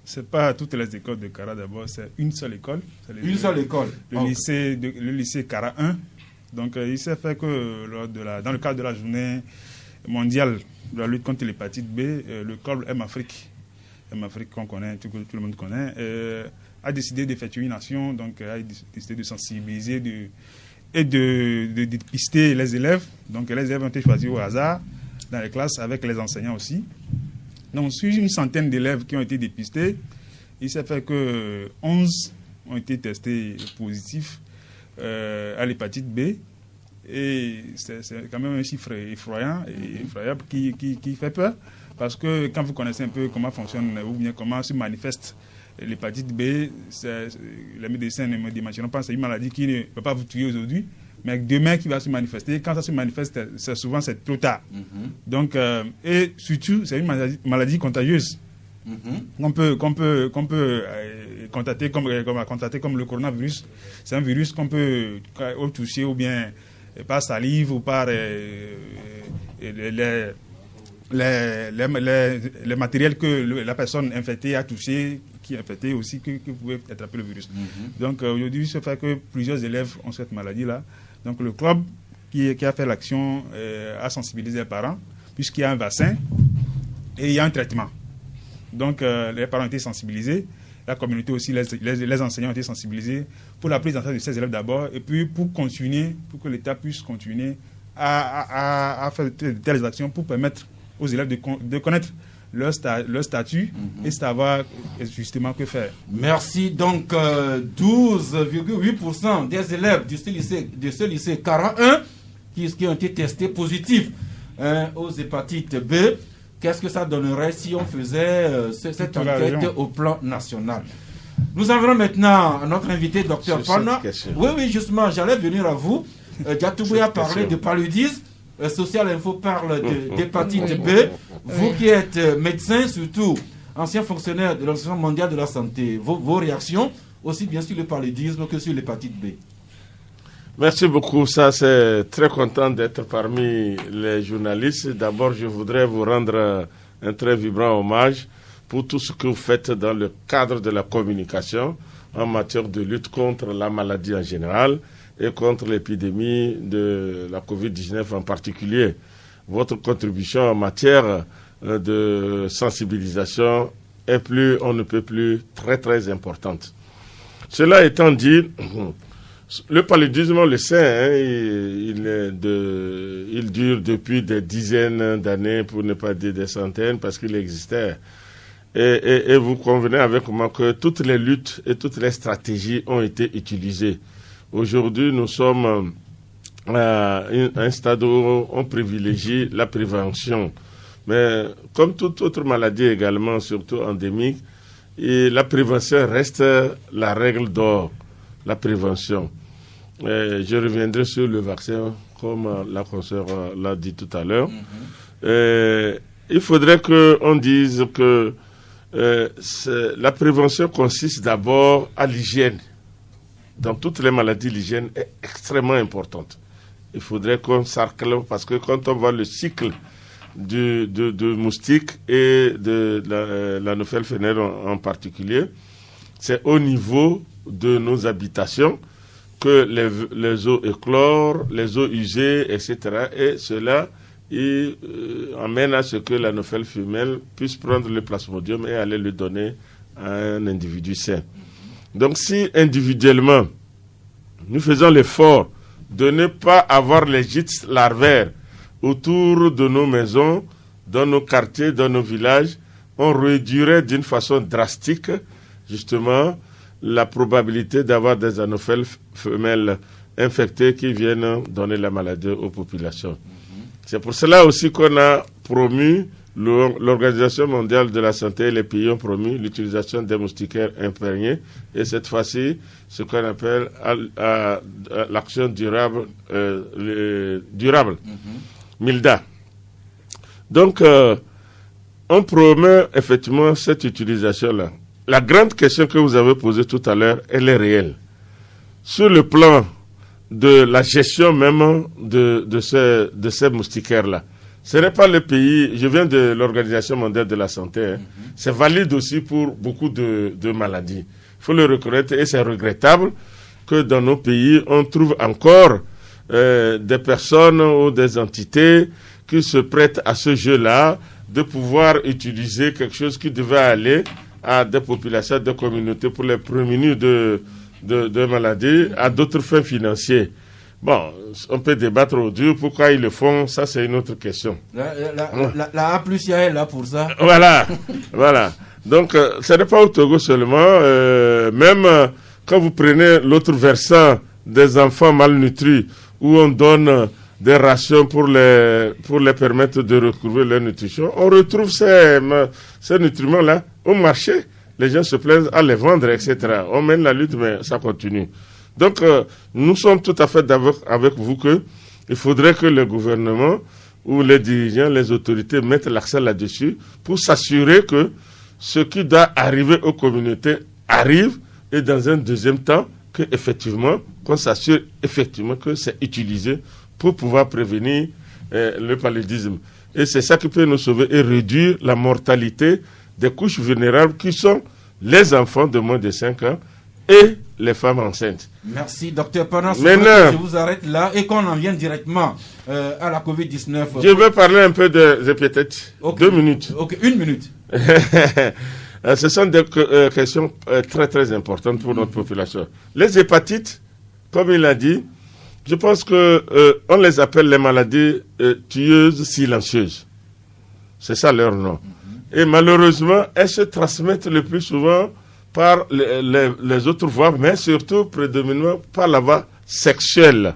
Ce n'est pas toutes les écoles de Kara d'abord, c'est une seule école. Une seule école. Le lycée Kara 1. Donc il s'est fait que dans le cadre de la journée mondiale de la lutte contre l'hépatite B, le club M-Afrique qu'on connaît, tout le monde connaît, a décidé d'effectuer une action, donc a décidé de sensibiliser et de dépister les élèves. Donc les élèves ont été choisis au hasard dans les classes avec les enseignants aussi. Donc sur une centaine d'élèves qui ont été dépistés, il s'est fait que 11 ont été testés positifs à l'hépatite B. Et c'est quand même un chiffre effrayant et effroyable qui fait peur. Parce que quand vous connaissez un peu comment fonctionne ou bien comment se manifeste l'hépatite B, les médecins ne me dimensionnent pas, c'est une maladie qui ne peut pas vous tuer aujourd'hui, mais demain qui va se manifester. Quand ça se manifeste, souvent c'est trop tard. Donc, et surtout, c'est une maladie contagieuse. Qu'on peut contacter comme le coronavirus. C'est un virus qu'on peut toucher ou bien par salive ou par les matériels que la personne infectée a touché, qui est infectée aussi, que vous pouvez attraper le virus. Donc aujourd'hui, ce fait que plusieurs élèves ont cette maladie-là. Donc le club qui a fait l'action a sensibilisé les parents, puisqu'il y a un vaccin et il y a un traitement. Donc les parents ont été sensibilisés, la communauté aussi, les enseignants ont été sensibilisés pour la prise en charge de ces élèves d'abord, et puis pour que l'État puisse continuer à faire de telles actions pour permettre aux élèves de connaître leur statut et savoir justement que faire. Merci. Donc 12,8% des élèves de ce lycée Kara 1 qui ont été testés positifs aux hépatites B. Qu'est-ce que ça donnerait si on faisait cette enquête au plan national? Nous avons maintenant notre invité, Dr Pana. Oui, justement, j'allais venir à vous. Diatoubouya a parlé de paludisme. Social Info parle d'hépatite B. Vous qui êtes médecin, surtout ancien fonctionnaire de l'Organisation mondiale de la santé, vos réactions, aussi bien sur le paludisme que sur l'hépatite B. Merci beaucoup. Ça, c'est très content d'être parmi les journalistes. D'abord, je voudrais vous rendre un très vibrant hommage pour tout ce que vous faites dans le cadre de la communication en matière de lutte contre la maladie en général et contre l'épidémie de la COVID-19 en particulier. Votre contribution en matière de sensibilisation est on ne peut plus très très importante. Cela étant dit, le paludisme, on le sait, il dure depuis des dizaines d'années, pour ne pas dire des centaines, parce qu'il existait. Et vous convenez avec moi que toutes les luttes et toutes les stratégies ont été utilisées. Aujourd'hui, nous sommes à un stade où on privilégie la prévention. Mais comme toute autre maladie également, surtout endémique, la prévention reste la règle d'or, la prévention. Je reviendrai sur le vaccin, comme la consoeur l'a dit tout à l'heure. Il faudrait qu'on dise que la prévention consiste d'abord à l'hygiène. Dans toutes les maladies, l'hygiène est extrêmement importante. Il faudrait qu'on s'arcle, parce que quand on voit le cycle de moustiques et de la nouvelle fenêtre en particulier, c'est au niveau de nos habitations que les eaux éclorent, les eaux usées, etc. Et cela amène à ce que l'anophèle femelle puisse prendre le plasmodium et aller le donner à un individu sain. Donc si individuellement, nous faisons l'effort de ne pas avoir les gîtes larvaires autour de nos maisons, dans nos quartiers, dans nos villages, on réduirait d'une façon drastique, justement, la probabilité d'avoir des anophèles femelles infectées qui viennent donner la maladie aux populations. C'est pour cela aussi qu'on a promu, l'Organisation mondiale de la santé et les pays ont promu l'utilisation des moustiquaires imprégnés. Et cette fois-ci, ce qu'on appelle l'action durable, MILDA. Donc, on promet effectivement cette utilisation-là. La grande question que vous avez posée tout à l'heure, elle est réelle. Sur le plan de la gestion même de ces moustiquaires-là, ce n'est pas le pays, je viens de l'Organisation mondiale de la santé, c'est valide aussi pour beaucoup de maladies. Il faut le reconnaître et c'est regrettable que dans nos pays, on trouve encore des personnes ou des entités qui se prêtent à ce jeu-là, de pouvoir utiliser quelque chose qui devait aller à des populations, des communautés pour les prémunir de maladies, à d'autres fins financières. Bon, on peut débattre au dur, pourquoi ils le font, ça c'est une autre question. La A plus A est là pour ça. Voilà, voilà. Donc, ce n'est pas au Togo seulement, même quand vous prenez l'autre versant des enfants malnutris, où on donne des rations pour les permettre de recouvrer leur nutrition, on retrouve ces nutriments-là au marché. Les gens se plaisent à les vendre, etc. On mène la lutte, mais ça continue. Donc, nous sommes tout à fait d'accord avec vous qu'il faudrait que le gouvernement ou les dirigeants, les autorités mettent l'accent là-dessus pour s'assurer que ce qui doit arriver aux communautés arrive et dans un deuxième temps, qu'on s'assure effectivement que c'est utilisé pour pouvoir prévenir le paludisme. Et c'est ça qui peut nous sauver et réduire la mortalité des couches vulnérables qui sont les enfants de moins de 5 ans et les femmes enceintes. Merci, Dr Panas. Maintenant, je vous arrête là et qu'on en vienne directement à la COVID-19. Je vais parler un peu des hépatites. Okay. 2 minutes. Ok, 1 minute. Ce sont des questions très très importantes pour notre population. Les hépatites, comme il a dit, je pense que on les appelle les maladies tueuses silencieuses. C'est ça leur nom. Et malheureusement, elles se transmettent le plus souvent par les autres voies, mais surtout prédominamment par la voie sexuelle.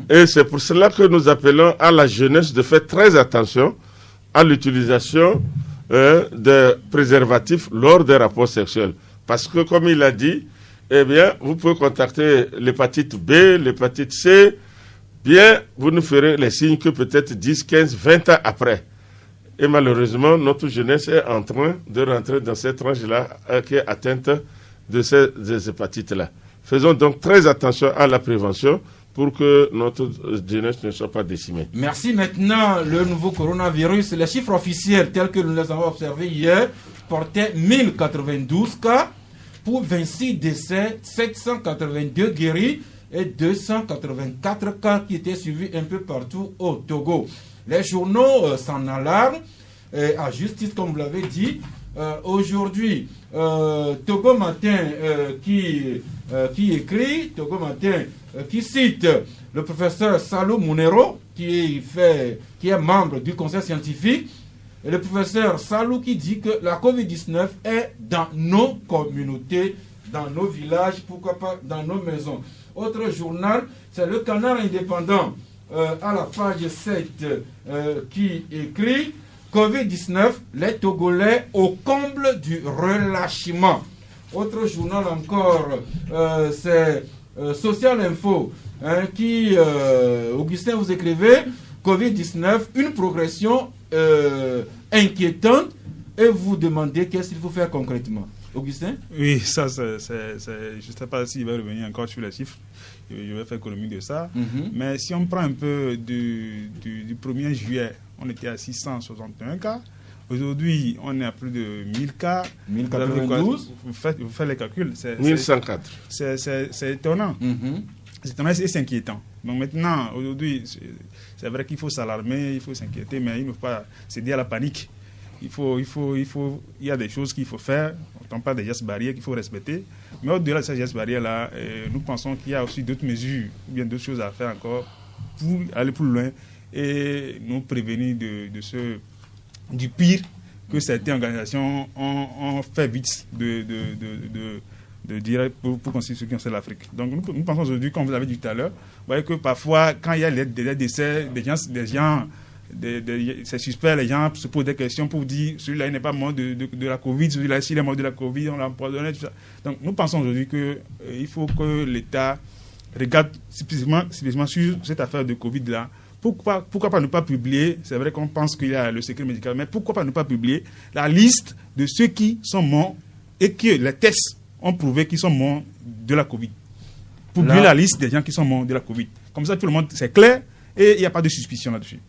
Et c'est pour cela que nous appelons à la jeunesse de faire très attention à l'utilisation des préservatifs lors des rapports sexuels. Parce que, comme il a dit, eh bien, vous pouvez contacter l'hépatite B, l'hépatite C, bien, vous nous ferez les signes que peut-être 10, 15, 20 ans après. Et malheureusement, notre jeunesse est en train de rentrer dans cette tranche-là qui est atteinte de ces hépatites-là. Faisons donc très attention à la prévention pour que notre jeunesse ne soit pas décimée. Merci. Maintenant, le nouveau coronavirus, les chiffres officiels tels que nous les avons observés hier, portaient 1092 cas pour 26 décès, 782 guéris et 284 cas qui étaient suivis un peu partout au Togo. Les journaux s'en alarment, à justice, comme vous l'avez dit. Aujourd'hui, Togo Matin qui écrit, Togo Matin qui cite le professeur Salou Mounero, qui est membre du conseil scientifique, et le professeur Salou qui dit que la COVID-19 est dans nos communautés, dans nos villages, pourquoi pas dans nos maisons. Autre journal, c'est le Canard indépendant, à la page 7, qui écrit COVID-19, les Togolais au comble du relâchement. Autre journal encore, c'est Social Info, qui, Augustin, vous écrivez COVID-19, une progression inquiétante, et vous demandez qu'est-ce qu'il faut faire concrètement. Augustin? Oui, ça, je ne sais pas s'il va revenir encore sur les chiffres. Je vais faire économie de ça. Mais si on prend un peu du 1er juillet, on était à 661 cas. Aujourd'hui, on est à plus de 1000 cas. 1092. Vous faites les calculs. 1104. C'est étonnant. C'est étonnant et c'est inquiétant. Donc maintenant, aujourd'hui, c'est vrai qu'il faut s'alarmer, il faut s'inquiéter, mais il ne faut pas céder à la panique. Il y a des choses qu'il faut faire. On parle des gestes barrières qu'il faut respecter. Mais au-delà de ces gestes barrières-là, nous pensons qu'il y a aussi d'autres mesures, ou bien d'autres choses à faire encore pour aller plus loin et nous prévenir du pire que certaines organisations ont fait vite de dire pour constituer ceux qui ont fait l'Afrique. Donc nous pensons aujourd'hui, comme vous l'avez dit tout à l'heure, vous voyez que parfois, quand il y a des décès, des gens c'est suspect, les gens se posent des questions pour dire celui-là il n'est pas mort de la Covid, celui-là s'il est mort de la Covid, on l'a empoisonné, tout ça. Donc nous pensons aujourd'hui qu'il faut que l'État regarde spécifiquement sur cette affaire de Covid-là. Pourquoi pas ne pas publier, c'est vrai qu'on pense qu'il y a le secret médical, mais pourquoi pas ne pas publier la liste de ceux qui sont morts et que les tests ont prouvé qu'ils sont morts de la Covid. Publier la liste des gens qui sont morts de la Covid. Comme ça, tout le monde, c'est clair et il n'y a pas de suspicion là-dessus.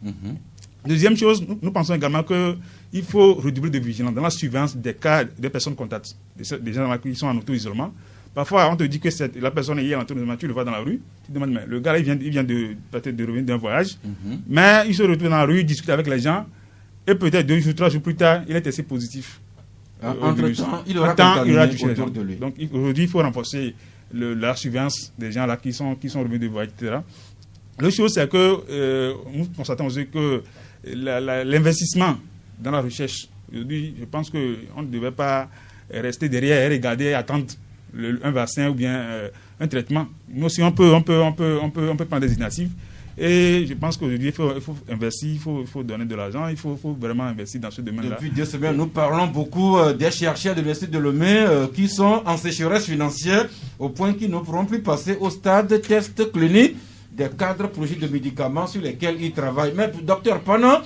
Deuxième chose, nous pensons également qu'il faut redoubler de vigilance dans la surveillance des cas des personnes contacts, des gens qui sont en auto-isolement. Parfois, on te dit que la personne est hier en auto-isolement, tu le vois dans la rue, tu te demandes, mais le gars là, il vient peut-être de revenir d'un voyage, mais il se retrouve dans la rue, il discute avec les gens, et peut-être 2 jours, 3 jours plus tard, il est testé positif. Entre-temps, il aura contaminé autour de lui. Donc aujourd'hui, il faut renforcer la surveillance des gens là qui sont revenus de voyage, etc. L'autre chose, c'est que nous constatons aussi que l'investissement dans la recherche, aujourd'hui, je pense qu'on ne devait pas rester derrière et regarder et attendre un vaccin ou bien un traitement. Nous aussi, on peut prendre des initiatives. Et je pense qu'aujourd'hui, il faut investir, il faut donner de l'argent, il faut vraiment investir dans ce domaine-là. Depuis 2 semaines, nous parlons beaucoup des chercheurs de l'Université de Lomé qui sont en sécheresse financière au point qu'ils ne pourront plus passer au stade test clinique des cadres projets de médicaments sur lesquels ils travaillent. Mais docteur Pana,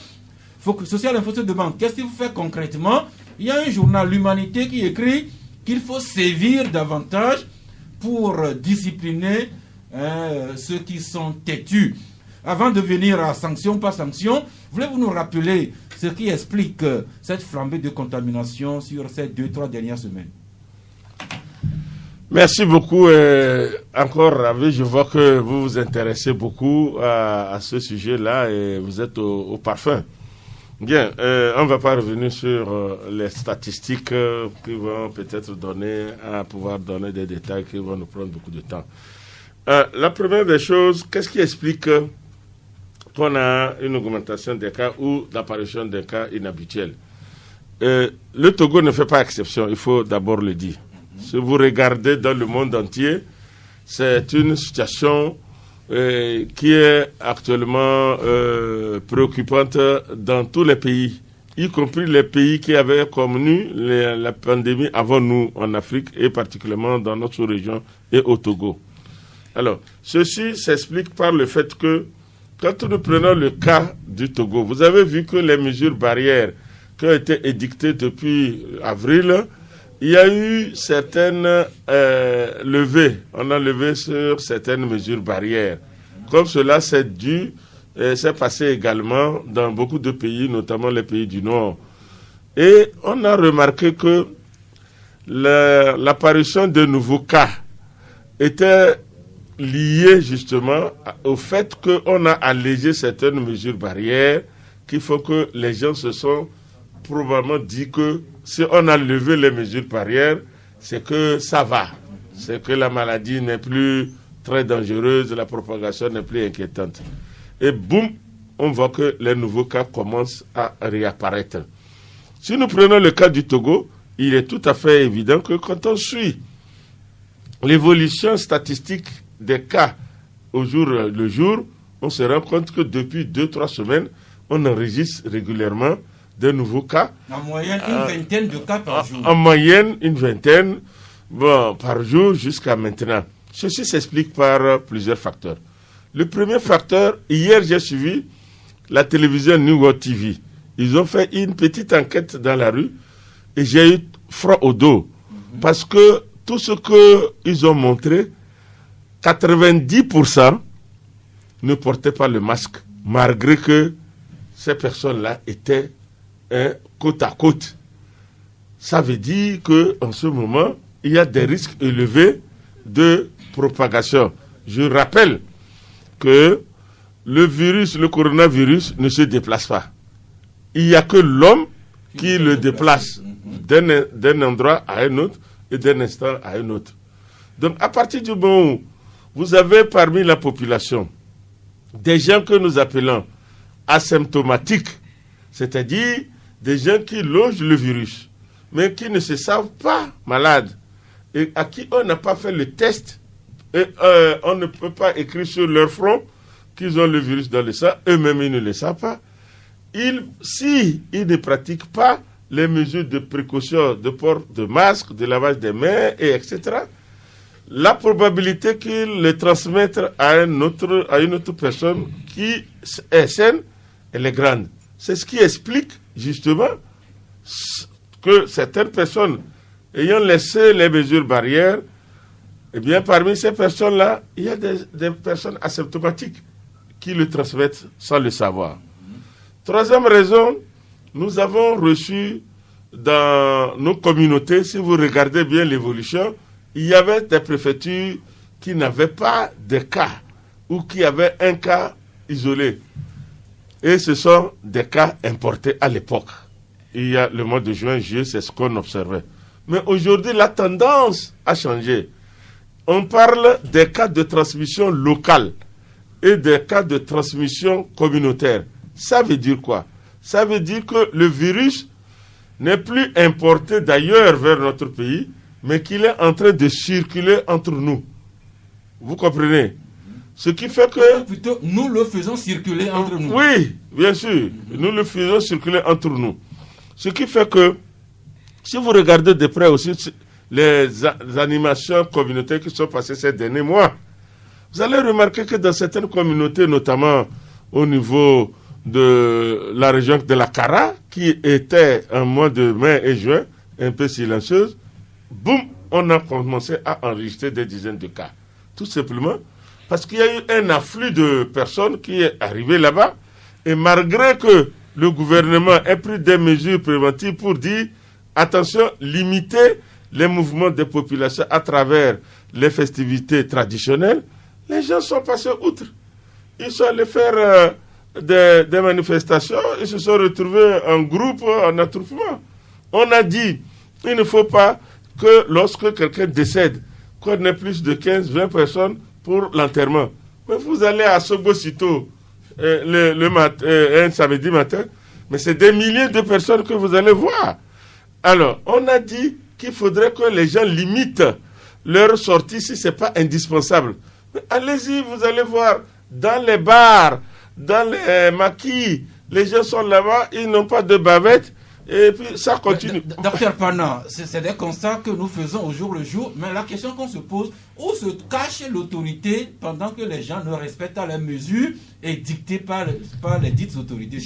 Social Info se demande qu'est-ce qu'il faut faire concrètement. Il y a un journal, L'Humanité, qui écrit qu'il faut sévir davantage pour discipliner ceux qui sont têtus. Avant de venir à sanction, pas sanction, voulez-vous nous rappeler ce qui explique cette flambée de contamination sur ces 2-3 dernières semaines? Merci beaucoup. Encore ravi, je vois que vous vous intéressez beaucoup à ce sujet-là et vous êtes au parfum. Bien, on ne va pas revenir sur les statistiques qui vont peut-être pouvoir donner des détails qui vont nous prendre beaucoup de temps. La première des choses, qu'est-ce qui explique qu'on a une augmentation des cas ou l'apparition des cas inhabituels? Le Togo ne fait pas exception, il faut d'abord le dire. Si vous regardez dans le monde entier, c'est une situation qui est actuellement préoccupante dans tous les pays, y compris les pays qui avaient connu la pandémie avant nous en Afrique et particulièrement dans notre sous-région et au Togo. Alors, ceci s'explique par le fait que quand nous prenons le cas du Togo, vous avez vu que les mesures barrières qui ont été édictées depuis avril, il y a eu certaines levées. On a levé sur certaines mesures barrières. Comme cela, c'est passé également dans beaucoup de pays, notamment les pays du Nord. Et on a remarqué que l'apparition de nouveaux cas était liée justement au fait qu'on a allégé certaines mesures barrières qui font que les gens se sont probablement dit que si on a levé les mesures barrières, c'est que ça va. C'est que la maladie n'est plus très dangereuse, la propagation n'est plus inquiétante. Et boum, on voit que les nouveaux cas commencent à réapparaître. Si nous prenons le cas du Togo, il est tout à fait évident que quand on suit l'évolution statistique des cas au jour le jour, on se rend compte que depuis 2-3 semaines, on enregistre régulièrement de nouveaux cas. En moyenne, une vingtaine de cas par jour. En moyenne, une vingtaine par jour jusqu'à maintenant. Ceci s'explique par plusieurs facteurs. Le premier facteur, hier j'ai suivi la télévision New World TV. Ils ont fait une petite enquête dans la rue et j'ai eu froid au dos. Parce que tout ce qu'ils ont montré, 90% ne portaient pas le masque, malgré que ces personnes-là étaient côte à côte. Ça veut dire qu'en ce moment, il y a des risques élevés de propagation. Je rappelle que le coronavirus ne se déplace pas. Il n'y a que l'homme qui le déplace d'un endroit à un autre et d'un instant à un autre. Donc, à partir du moment où vous avez parmi la population des gens que nous appelons asymptomatiques, c'est-à-dire des gens qui logent le virus, mais qui ne se savent pas malades, et à qui on n'a pas fait le test, et on ne peut pas écrire sur leur front qu'ils ont le virus dans le sang, eux-mêmes ils ne le savent pas. S'ils ne pratiquent pas les mesures de précaution, de port de masque, de lavage des mains, etc., la probabilité qu'ils le transmettent à une autre personne qui est saine, elle est grande. C'est ce qui explique justement que certaines personnes ayant laissé les mesures barrières, eh bien parmi ces personnes-là, il y a des personnes asymptomatiques qui le transmettent sans le savoir. Troisième raison, nous avons reçu dans nos communautés, si vous regardez bien l'évolution, il y avait des préfectures qui n'avaient pas de cas ou qui avaient un cas isolé. Et ce sont des cas importés à l'époque. Il y a le mois de juin, juillet, c'est ce qu'on observait. Mais aujourd'hui, la tendance a changé. On parle des cas de transmission locale et des cas de transmission communautaire. Ça veut dire quoi? Ça veut dire que le virus n'est plus importé d'ailleurs vers notre pays, mais qu'il est en train de circuler entre nous. Vous comprenez? Ce qui fait que... Plutôt, nous le faisons circuler entre nous. Oui, bien sûr. Nous le faisons circuler entre nous. Ce qui fait que, si vous regardez de près aussi les animations communautaires qui sont passées ces derniers mois, vous allez remarquer que dans certaines communautés, notamment au niveau de la région de la Kara, qui était en mois de mai et juin, un peu silencieuse, boum, on a commencé à enregistrer des dizaines de cas. Tout simplement parce qu'il y a eu un afflux de personnes qui est arrivé là-bas, et malgré que le gouvernement ait pris des mesures préventives pour dire, attention, limiter les mouvements des populations à travers les festivités traditionnelles, les gens sont passés outre. Ils sont allés faire des manifestations, ils se sont retrouvés en groupe, en attroupement. On a dit, il ne faut pas que lorsque quelqu'un décède, qu'on ait plus de 15-20 personnes pour l'enterrement. Mais vous allez à Sogosito un samedi matin, mais c'est des milliers de personnes que vous allez voir. Alors, on a dit qu'il faudrait que les gens limitent leur sortie si ce n'est pas indispensable. Mais allez-y, vous allez voir, dans les bars, dans les maquis, les gens sont là-bas, ils n'ont pas de bavette, et puis ça continue. Docteur Pana, c'est des constats que nous faisons au jour le jour, mais la question qu'on se pose, où se cache l'autorité pendant que les gens ne respectent pas les mesures et dictées par les dites autorités?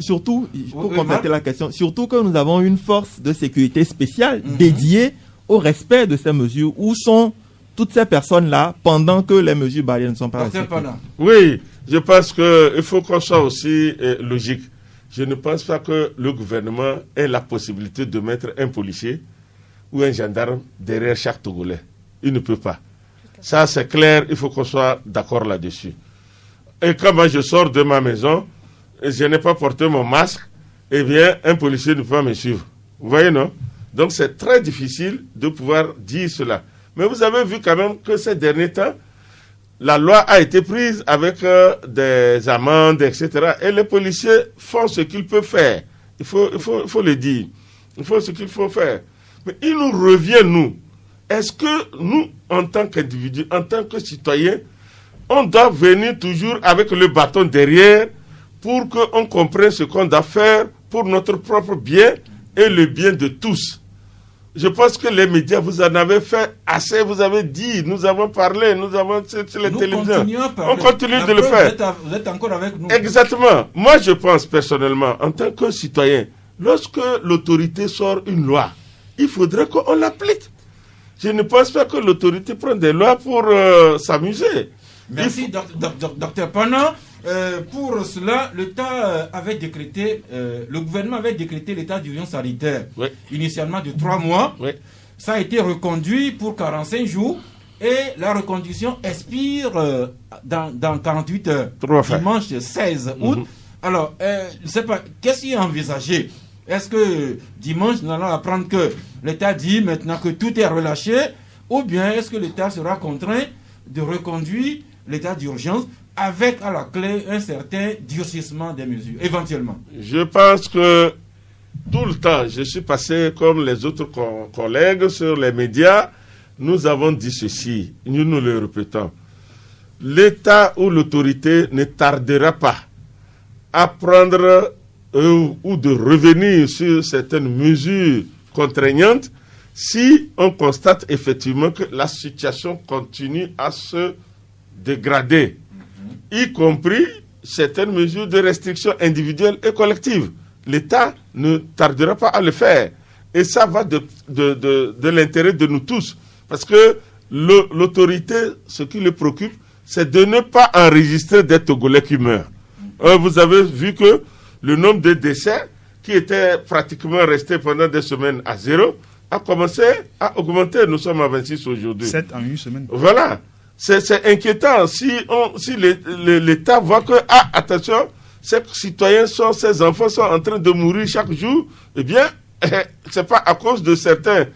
Surtout, pour compléter la question, surtout que nous avons une force de sécurité spéciale dédiée au respect de ces mesures. Où sont toutes ces personnes-là pendant que les mesures barrières ne sont pas respectées? Oui, je pense qu'il faut qu'on soit aussi logique. Je ne pense pas que le gouvernement ait la possibilité de mettre un policier ou un gendarme derrière chaque Togolais. Il ne peut pas. Ça, c'est clair, il faut qu'on soit d'accord là-dessus. Et quand moi je sors de ma maison, et je n'ai pas porté mon masque, eh bien, un policier ne peut pas me suivre. Vous voyez, non? Donc, c'est très difficile de pouvoir dire cela. Mais vous avez vu quand même que ces derniers temps, la loi a été prise avec des amendes, etc. Et les policiers font ce qu'ils peuvent faire. Il faut le dire. Il faut ce qu'il faut faire. Mais il nous revient, nous. Est-ce que nous, en tant qu'individus, en tant que citoyens, on doit venir toujours avec le bâton derrière pour qu'on comprenne ce qu'on doit faire pour notre propre bien et le bien de tous? Je pense que les médias, vous en avez fait assez, vous avez dit, nous avons parlé, nous avons sur les télévisions. On continue de le faire. Vous êtes encore avec nous. Exactement. Moi, je pense personnellement, en tant que citoyen, lorsque l'autorité sort une loi, il faudrait qu'on l'applique. Je ne pense pas que l'autorité prenne des lois pour s'amuser. Merci, docteur Pana. Pour cela, l'État avait décrété, le gouvernement avait décrété l'état d'urgence sanitaire, initialement de 3 mois. Ça a été reconduit pour 45 jours et la reconduction expire dans 48 heures, dimanche 16 août. Alors, je ne sais pas, qu'est-ce qui est envisagé? Est-ce que dimanche, nous allons apprendre que l'État dit maintenant que tout est relâché, ou bien est-ce que l'État sera contraint de reconduire l'état d'urgence avec à la clé un certain durcissement des mesures, éventuellement? Je pense que tout le temps, je suis passé comme les autres collègues sur les médias, nous avons dit ceci, nous le répétons. L'État ou l'autorité ne tardera pas à prendre ou de revenir sur certaines mesures contraignantes si on constate effectivement que la situation continue à se dégrader, y compris certaines mesures de restriction individuelle et collective. L'État ne tardera pas à le faire. Et ça va de l'intérêt de nous tous. Parce que l'autorité, ce qui le préoccupe, c'est de ne pas enregistrer des Togolais qui meurent. Vous avez vu que le nombre de décès, qui était pratiquement resté pendant des semaines à 0, a commencé à augmenter. Nous sommes à 26 aujourd'hui. 7 en 8 semaines. Voilà. C'est inquiétant. Si l'État voit que, attention, ces citoyens, ces enfants sont en train de mourir chaque jour, eh bien, c'est pas à cause de certains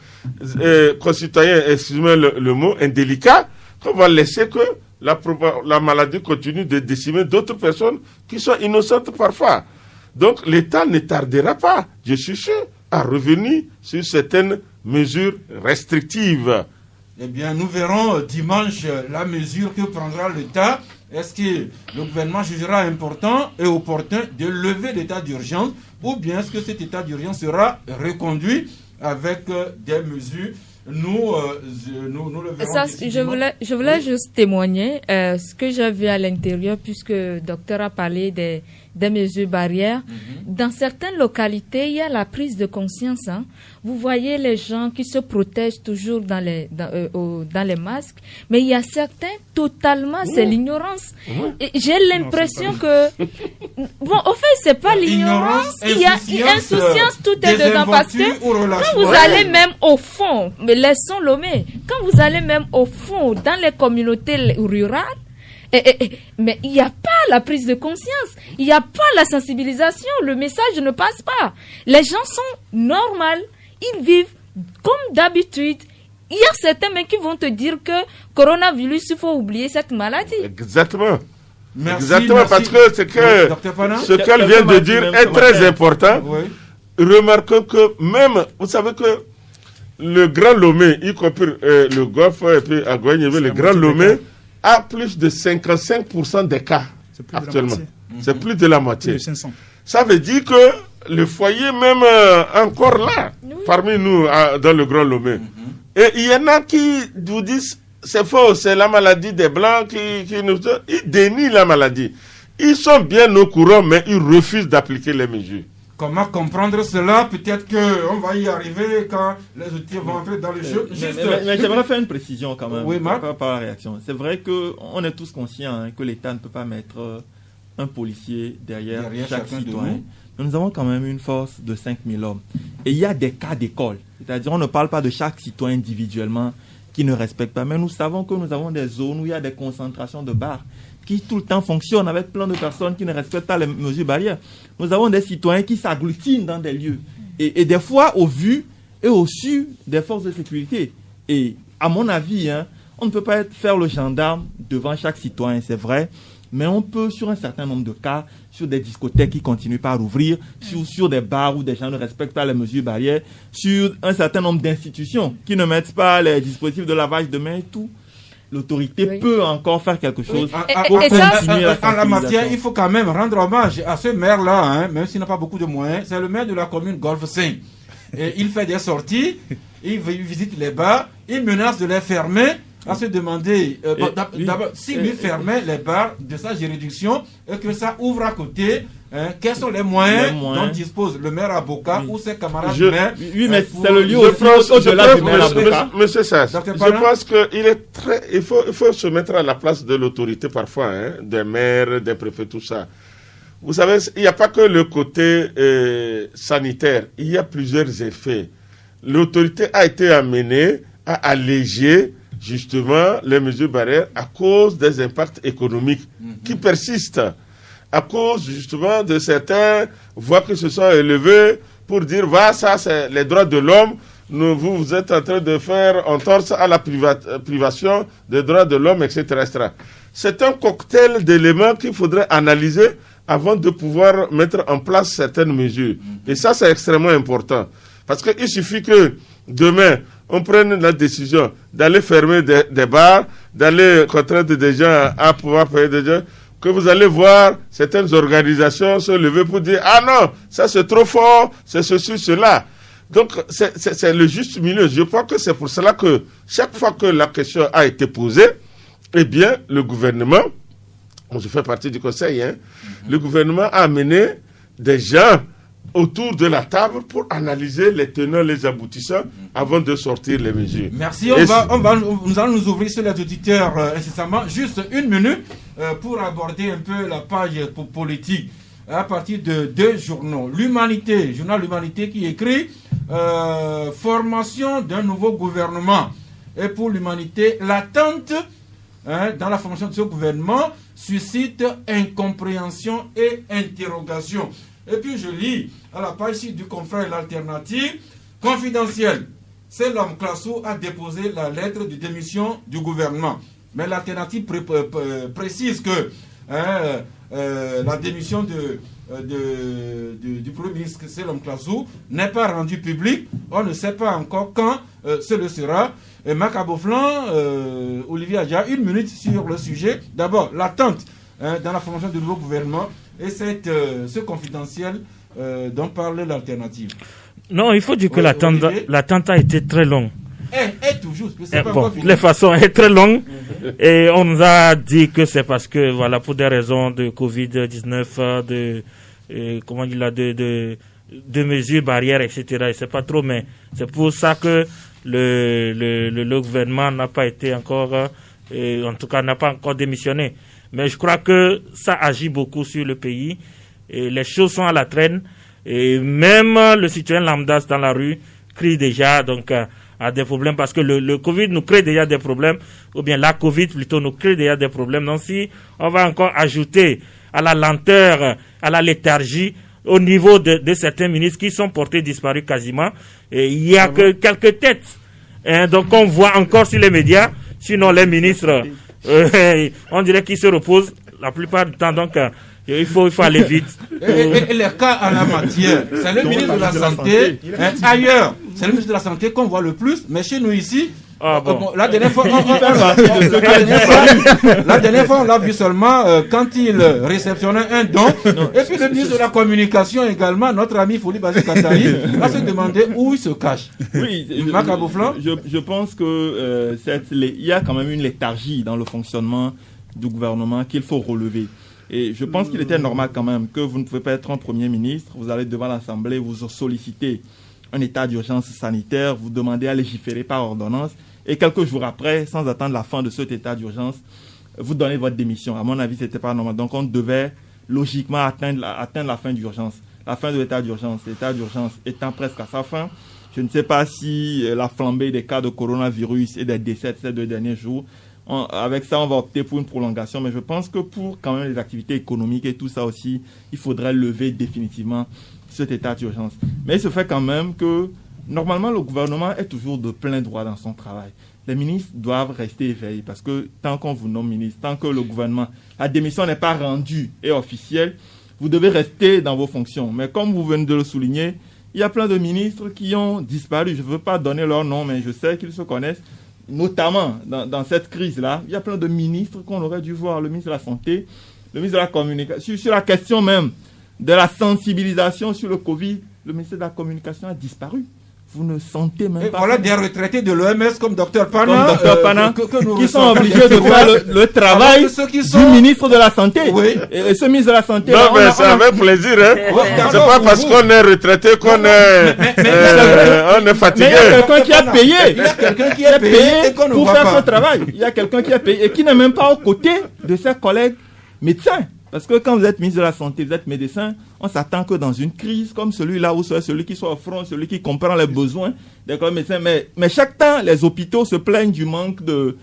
concitoyens, excusez-moi le mot, indélicats, qu'on va laisser que la maladie continue de décimer d'autres personnes qui sont innocentes parfois. Donc l'État ne tardera pas, je suis sûr, à revenir sur certaines mesures restrictives. Eh bien, nous verrons dimanche la mesure que prendra l'État. Est-ce que le gouvernement jugera important et opportun de lever l'état d'urgence, ou bien est-ce que cet état d'urgence sera reconduit avec des mesures? Nous le verrons. Ça, je voulais juste témoigner ce que j'ai vu à l'intérieur, puisque le docteur a parlé des mesures barrières. Dans certaines localités, il y a la prise de conscience. Vous voyez les gens qui se protègent toujours dans les masques, mais il y a certains, totalement, c'est l'ignorance. Et j'ai l'impression que... Bon, au fait, c'est pas l'ignorance, il y a insouciance, tout est dedans, parce que quand vous allez même au fond, mais laissons l'homme, quand vous allez même au fond, dans les communautés rurales, mais il n'y a pas la prise de conscience, il n'y a pas la sensibilisation, le message ne passe pas. Les gens sont normaux, ils vivent comme d'habitude. Il y a certains mais qui vont te dire que coronavirus, il faut oublier cette maladie. Exactement. Merci, parce que ce qu'elle vient de dire est très important. Remarquons que même, vous savez que le Grand Lomé, y compris le Golfe et puis à Guagnébé, le Grand Lomé a plus de 55% des cas actuellement. C'est plus de la moitié. Plus de 500. Ça veut dire que le foyer même encore là, parmi nous, dans le Grand Lomé. Et il y en a qui vous disent, c'est faux, c'est la maladie des Blancs qui nous... Ils dénient la maladie. Ils sont bien au courant, mais ils refusent d'appliquer les mesures. Comment comprendre cela? Peut-être qu'on va y arriver quand les outils vont entrer dans le jeu. Mais j'aimerais faire une précision quand même, oui, par rapport à la réaction. C'est vrai qu'on est tous conscients que l'État ne peut pas mettre un policier derrière chaque citoyen. Mais nous avons quand même une force de 5000 hommes. Et il y a des cas d'école. C'est-à-dire on ne parle pas de chaque citoyen individuellement qui ne respecte pas. Mais nous savons que nous avons des zones où il y a des concentrations de bars qui tout le temps fonctionnent avec plein de personnes qui ne respectent pas les mesures barrières. Nous avons des citoyens qui s'agglutinent dans des lieux. Et des fois, au vu et au su des forces de sécurité. Et à mon avis, on ne peut pas faire le gendarme devant chaque citoyen, c'est vrai. Mais on peut, sur un certain nombre de cas, sur des discothèques qui continuent pas à rouvrir, sur des bars où des gens ne respectent pas les mesures barrières, sur un certain nombre d'institutions qui ne mettent pas les dispositifs de lavage de mains et tout, l'autorité peut encore faire quelque chose. Pour continuer en la matière, il faut quand même rendre hommage à ce maire-là, même s'il n'a pas beaucoup de moyens. C'est le maire de la commune Golfe 5. Et il fait des sorties, il visite les bars, il menace de les fermer. à se demander, d'abord, si lui fermait les bars de sa juridiction et que ça ouvre à côté, quels sont les moyens dont dispose le maire avocat ou ses camarades maires? Oui, mais c'est le lieu aussi au-delà du maire avocat. Monsieur Sass, je pense qu'il faut se mettre à la place de l'autorité parfois, des maires, des préfets, tout ça. Vous savez, il n'y a pas que le côté sanitaire, il y a plusieurs effets. L'autorité a été amenée à alléger justement les mesures barrières à cause des impacts économiques qui persistent, à cause justement de certains voix qui se sont élevées pour dire ça c'est les droits de l'homme, vous êtes en train de faire entorse à la privation des droits de l'homme, etc., etc. C'est un cocktail d'éléments qu'il faudrait analyser avant de pouvoir mettre en place certaines mesures. Et ça, c'est extrêmement important. Parce qu'il suffit que demain, on prenne la décision d'aller fermer des bars, d'aller contraindre des gens à pouvoir payer des gens, que vous allez voir certaines organisations se lever pour dire « Ah non, ça c'est trop fort, c'est ceci, cela ». Donc, c'est le juste milieu. Je crois que c'est pour cela que chaque fois que la question a été posée, eh bien, le gouvernement, je fais partie du conseil, le gouvernement a amené des gens autour de la table pour analyser les tenants, les aboutissants avant de sortir les mesures. Merci. Nous allons nous ouvrir sur les auditeurs incessamment. Juste une minute pour aborder un peu la page politique à partir de 2 journaux. L'Humanité, journal L'Humanité qui écrit formation d'un nouveau gouvernement. Et pour l'Humanité, l'attente dans la formation de ce gouvernement suscite incompréhension et interrogation. Et puis je lis à la page ici du confrère L'Alternative, confidentiel. C'est l'homme Classou a déposé la lettre de démission du gouvernement. Mais l'Alternative précise que la démission du Premier ministre, c'est l'homme Classou, n'est pas rendue publique. On ne sait pas encore quand ce le sera. Et Marc Aboflan, Olivier Adja, 1 minute sur le sujet. D'abord, l'attente dans la formation du nouveau gouvernement et ce confidentiel dont parle l'Alternative. Non, il faut dire que l'attente a été très longue. Et toujours, c'est pas bon, de façon est très longue. Et on nous a dit que c'est parce que, voilà, pour des raisons de Covid-19, de mesures barrières, etc. Et c'est pas trop, mais c'est pour ça que le gouvernement n'a pas été encore, en tout cas, n'a pas encore démissionné. Mais je crois que ça agit beaucoup sur le pays. Et les choses sont à la traîne. Et même le citoyen lambda dans la rue crie déjà donc à des problèmes parce que le Covid nous crée déjà des problèmes, ou bien la Covid plutôt nous crée déjà des problèmes. Donc si on va encore ajouter à la lenteur, à la léthargie au niveau de certains ministres qui sont portés disparus quasiment, et il y a que quelques têtes. Donc on voit encore sur les médias, sinon les ministres, on dirait qu'ils se reposent la plupart du temps. Donc il faut aller vite. Et les cas en la matière, c'est le ministre de la Santé. Ailleurs, c'est le ministre de la Santé qu'on voit le plus, mais chez nous ici, la dernière fois, on l'a vu seulement quand il réceptionnait un don. Et puis le ministre de la Communication également, notre ami Foli Bazikatari, a se demandé où il se cache. Oui, je pense que il y a quand même une léthargie dans le fonctionnement du gouvernement qu'il faut relever. Et je pense qu'il était normal quand même que vous ne pouvez pas être un Premier ministre, vous allez devant l'Assemblée, vous sollicitez un état d'urgence sanitaire, vous demandez à légiférer par ordonnance, et quelques jours après, sans attendre la fin de cet état d'urgence, vous donnez votre démission. À mon avis, ce n'était pas normal. Donc on devait logiquement atteindre la fin d'urgence, la fin de l'état d'urgence étant presque à sa fin. Je ne sais pas si la flambée des cas de coronavirus et des décès ces 2 derniers jours, avec ça, on va opter pour une prolongation, mais je pense que pour quand même les activités économiques et tout ça aussi, il faudrait lever définitivement cet état d'urgence. Mais il se fait quand même que, normalement, le gouvernement est toujours de plein droit dans son travail. Les ministres doivent rester éveillés parce que tant qu'on vous nomme ministre, tant que le gouvernement, la démission n'est pas rendue et officielle, vous devez rester dans vos fonctions. Mais comme vous venez de le souligner, il y a plein de ministres qui ont disparu. Je ne veux pas donner leur nom, mais je sais qu'ils se connaissent. Notamment dans cette crise-là, il y a plein de ministres qu'on aurait dû voir, le ministre de la Santé, le ministre de la Communication. Sur la question même de la sensibilisation sur le Covid, le ministère de la Communication a disparu. vous ne sentez même et pas. Voilà des retraités de l'OMS comme Dr Pana, qui sont obligés de faire le travail du ministre de la Santé. Oui. Et ce ministre de la Santé... Non, mais c'est avec plaisir. Hein. C'est pas parce qu'on est retraité qu'on est fatigué. Mais il y a quelqu'un qui a payé. Il y a quelqu'un qui a payé pour faire ce travail. Il y a quelqu'un qui a payé et qui n'est même pas aux côtés de ses collègues médecins. Parce que quand vous êtes ministre de la Santé, vous êtes médecin, on s'attend que dans une crise comme celui-là, où c'est celui qui soit au front, celui qui comprend les besoins des collègues médecins. Mais chaque temps, les hôpitaux se plaignent du manque de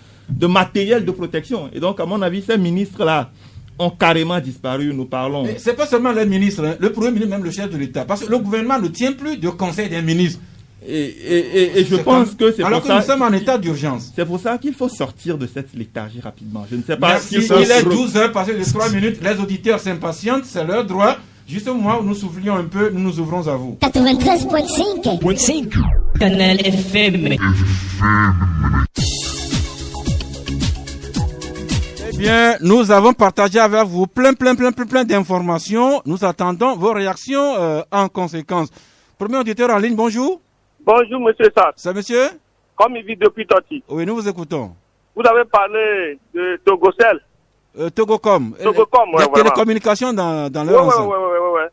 matériel de protection. Et donc, à mon avis, ces ministres-là ont carrément disparu. Nous parlons. Ce n'est pas seulement les ministres, hein. Le Premier ministre, même le chef de l'État. Parce que le gouvernement ne tient plus de conseil des ministres. Et je pense que c'est alors pour que ça... nous sommes en état d'urgence. C'est pour ça qu'il faut sortir de cette léthargie rapidement. Je ne sais pas... Merci, il est 12h, passé de 3 minutes. Les auditeurs s'impatientent, c'est leur droit. Juste au moment où nous soufflions un peu, nous nous ouvrons à vous. 93.5 Canal FM. Eh bien, nous avons partagé avec vous plein d'informations. Nous attendons vos réactions en conséquence. Premier auditeur en ligne, bonjour. Bonjour, monsieur Sass. C'est monsieur? Comme il vit depuis Toti. Oui, nous vous écoutons. Vous avez parlé de Togocel. Togocom. Togocom, ouais, télécommunications dans leur ensemble. Ouais.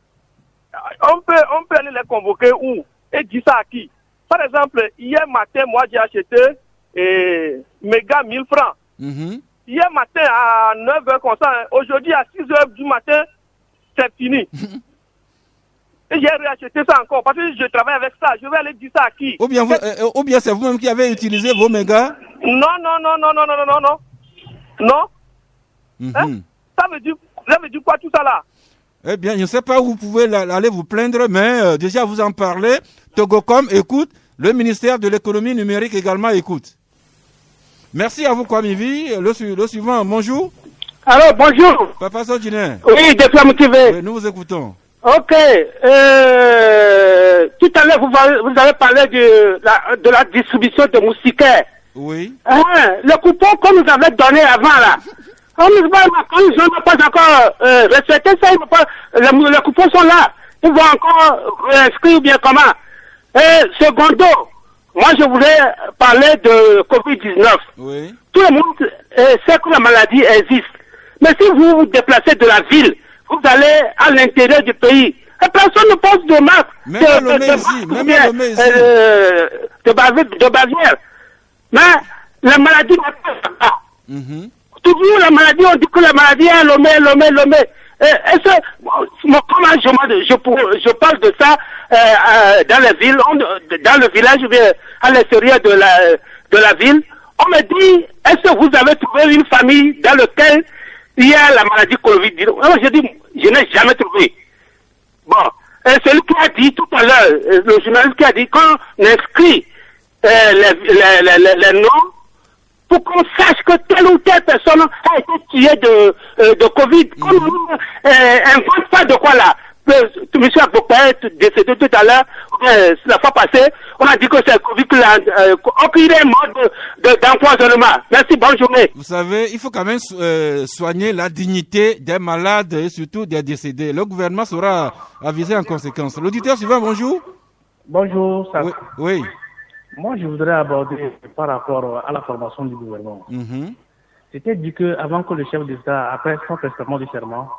On peut aller les convoquer où? Et dire ça à qui? Par exemple, hier matin, moi j'ai acheté méga 1000 francs. Hier matin à 9h comme ça, aujourd'hui à 6h du matin, c'est fini. Et j'ai réacheté ça encore parce que je travaille avec ça. Je vais aller dire ça à qui? Ou bien c'est vous-même qui avez utilisé vos mégas? Non. Hein? Ça veut dire quoi tout ça là? Eh bien, je ne sais pas où vous pouvez aller vous plaindre, mais déjà vous en parlez. Togocom écoute, le ministère de l'économie numérique également écoute. Merci à vous, Kwamivi. Le suivant, bonjour. Alors, bonjour. Papa Sodjine. Oui, de Flamme TV. Oui, nous vous écoutons. Ok. Tout à l'heure, vous avez parlé de la distribution de moustiquaires. Oui. Le coupon qu'on nous avait donné avant, là. Ils n'ont pas encore respecté ça. Les coupons sont là. Ils vont encore réinscrire bien comment. Et secondo, moi, je voulais parler de Covid-19. Oui. Tout le monde sait que la maladie existe. Mais si vous vous déplacez de la ville, vous allez à l'intérieur du pays, et personne ne pose de masque. De Bavière. Mais la maladie n'est pas ça. Toujours la maladie, on dit que la maladie est Lomé. Comment je parle de ça dans les villes, dans le village, à l'extérieur de la ville, on me dit, est-ce que vous avez trouvé une famille dans laquelle il y a la maladie Covid-19? Alors je dis, je n'ai jamais trouvé. Bon, celui qui a dit tout à l'heure, le journaliste qui a dit qu'on inscrit les noms pour qu'on sache que telle ou telle personne a été tuée de Covid. Qu'on invente pas de quoi là. M. Avocat est décédé tout à l'heure, la fois passée, on a dit que c'est Covid qu'il est mort d'empoisonnement. Merci, bonne journée. Vous savez, il faut quand même soigner la dignité des malades et surtout des décédés. Le gouvernement sera avisé en conséquence. L'auditeur suivant, bonjour. Bonjour, ça. Oui. Moi, je voudrais aborder par rapport à la formation du gouvernement. C'était dit qu'avant que le chef d'État, après son prestation du serment,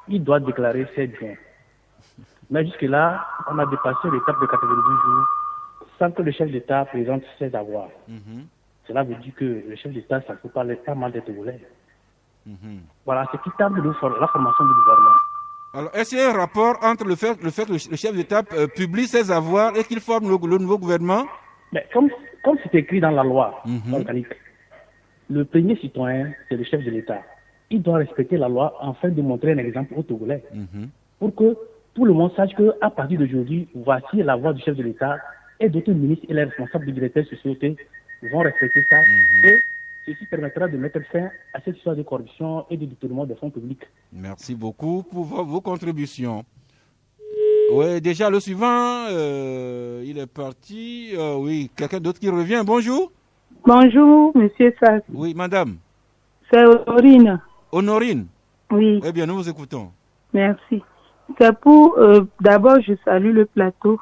il doit déclarer ses biens. Mais jusque-là, on a dépassé l'étape de 92 jours sans que le chef d'État présente ses avoirs. Cela veut dire que le chef d'État, ça ne peut pas mal d'être volé. Voilà, c'est qui table la formation du gouvernement. Alors, est-ce qu'il y a un rapport entre le fait que le chef d'État publie ses avoirs et qu'il forme le nouveau gouvernement? Mais comme c'est écrit dans la loi organique, le premier citoyen, c'est le chef de l'État. Il doit respecter la loi afin de montrer un exemple aux Togolais. Pour que tout le monde sache qu'à partir d'aujourd'hui, voici la voix du chef de l'État et d'autres ministres et les responsables du directeur de société vont respecter ça. Et ceci permettra de mettre fin à cette histoire de corruption et de détournement des fonds publics. Merci beaucoup pour vos contributions. Oui, déjà le suivant, il est parti. Oui, quelqu'un d'autre qui revient. Bonjour. Bonjour, monsieur Sass. Oui, madame. C'est Honorine. Honorine? Oui. Eh bien, nous vous écoutons. Merci. C'est pour, d'abord, je salue le plateau.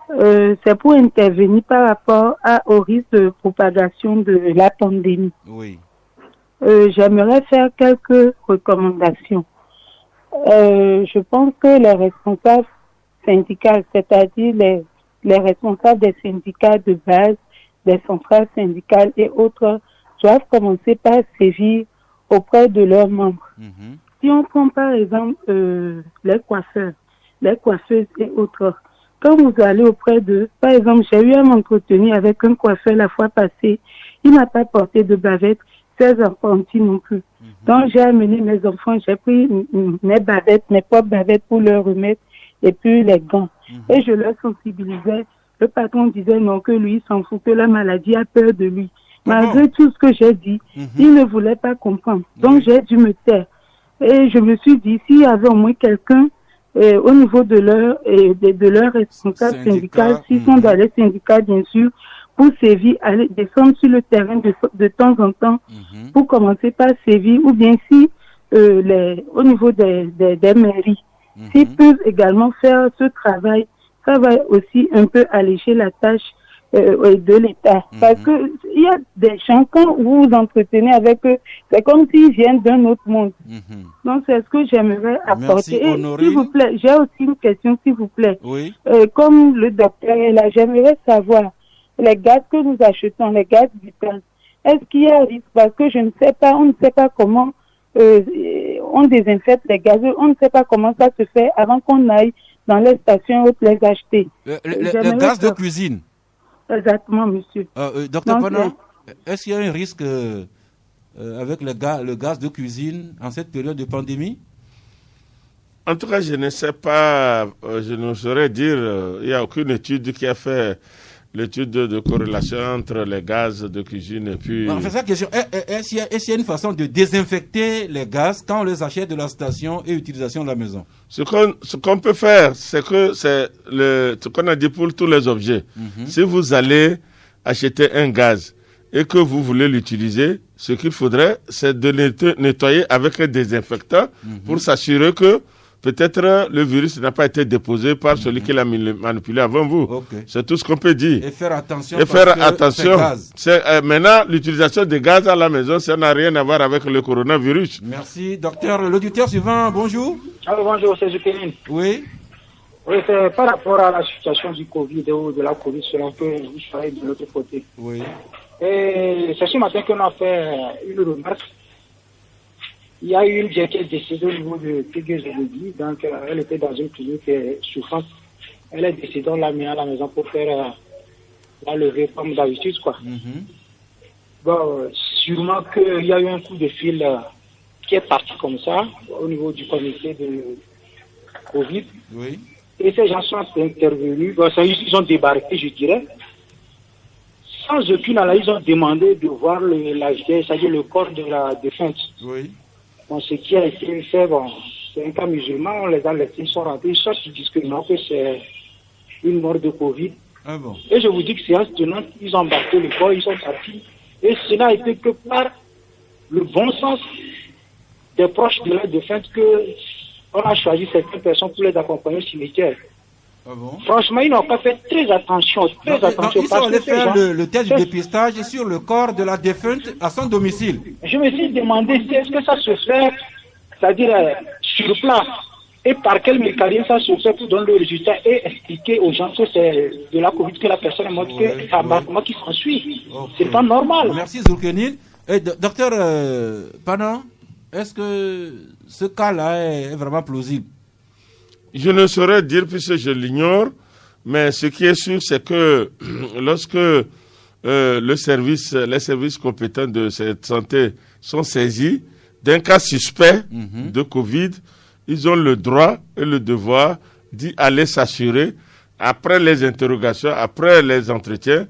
c'est pour intervenir par rapport au risque de propagation de la pandémie. Oui. J'aimerais faire quelques recommandations. Je pense que les responsables syndicaux, c'est-à-dire les responsables des syndicats de base, des centrales syndicales et autres, doivent commencer par sévir auprès de leurs membres. Si on prend par exemple les coiffeurs, les coiffeuses et autres, quand vous allez auprès d'eux, par exemple, j'ai eu à m'entretenir avec un coiffeur la fois passée, il n'a pas porté de bavette, ses apprentis non plus. Donc j'ai amené mes enfants, j'ai pris mes bavettes, mes propres bavettes pour leur remettre, et puis les gants. Et je leur sensibilisais. Le patron disait non, que lui, il s'en fout, que la maladie a peur de lui. Malgré tout ce que j'ai dit, il ne voulait pas comprendre. Donc j'ai dû me taire. Et je me suis dit, s'il y avait au moins quelqu'un au niveau de leur responsable syndical, s'ils sont dans les syndicats, bien sûr, pour sévir, aller descendre sur le terrain de temps en temps, pour commencer par sévir, ou bien si au niveau des mairies, s'ils peuvent également faire ce travail, ça va aussi un peu alléger la tâche de l'État. Parce que il y a des gens, quand vous vous entretenez avec eux, c'est comme s'ils viennent d'un autre monde. Donc c'est ce que j'aimerais apporter. Et s'il vous plaît, j'ai aussi une question, s'il vous plaît. Oui. Comme le docteur est là, j'aimerais savoir les gaz que nous achetons, les gaz vitaux, est-ce qu'il y a un risque? Parce que je ne sais pas, on ne sait pas comment on désinfecte les gaz, on ne sait pas comment ça se fait avant qu'on aille dans les stations ou les acheter. Le gaz de cuisine. Exactement, monsieur. Docteur Pana, est-ce qu'il y a un risque avec le gaz de cuisine en cette période de pandémie? En tout cas, je ne sais pas, je ne saurais dire, il n'y a aucune étude qui a fait l'étude de corrélation entre les gaz de cuisine et puis... En fait, ça question, est-ce qu'il y a une façon de désinfecter les gaz quand on les achète de la station et utilisation de la maison? Ce qu'on peut faire, c'est que c'est ce qu'on a dit pour tous les objets. Si vous allez acheter un gaz et que vous voulez l'utiliser, ce qu'il faudrait, c'est de nettoyer avec un désinfectant pour s'assurer que peut-être le virus n'a pas été déposé par celui qui l'a manipulé avant vous. C'est tout ce qu'on peut dire. Et faire attention. Maintenant, l'utilisation des gaz à la maison, ça n'a rien à voir avec le coronavirus. Merci, docteur. L'auditeur suivant, bonjour. Alors, bonjour, c'est Zucchini. Oui. Oui, c'est par rapport à la situation du Covid ou de la Covid, selon que vous soyez de l'autre côté. Oui. Et c'est ce matin qu'on a fait une remarque. Il y a eu une vieille qui est décédée au niveau de Pigues-Zologui, donc elle était dans une clinique souffrante. Elle est décédée, on l'a mise à la maison pour faire la levée comme d'habitude, quoi. Bon, sûrement qu'il y a eu un coup de fil qui est parti comme ça, au niveau du comité de Covid. Oui. Et ces gens sont intervenus, bon, ils ont débarqué, je dirais. Sans aucune analyse, ils ont demandé de voir la vieille, c'est-à-dire le corps de la défunte. Oui. Bon, ce qui a été fait, bon, c'est un cas musulman, on les a laissés, ils sont rentrés, soit ils disent que non, que c'est une mort de Covid. Ah bon. Et je vous dis que séance tenante, ils ont embarqué le corps, ils sont partis. Et cela a été que par le bon sens des proches de la défunte que on a choisi certaines personnes pour les accompagner au cimetière. Ah bon? Franchement, ils n'ont pas fait très attention. Ils sont allés faire le test de dépistage sur le corps de la défunte à son domicile. Je me suis demandé si est-ce que ça se fait, c'est-à-dire sur place, et par quel mécanisme ça se fait pour donner le résultat et expliquer aux gens que c'est de la Covid que la personne est morte, que c'est l'embarquement qui s'ensuit. C'est pas normal. Merci Zoulkenil. Docteur Pana, est-ce que ce cas-là est vraiment plausible? Je ne saurais dire puisque je l'ignore, mais ce qui est sûr, c'est que lorsque les services compétents de cette santé sont saisis d'un cas suspect de Covid, ils ont le droit et le devoir d'y aller s'assurer, après les interrogations, après les entretiens,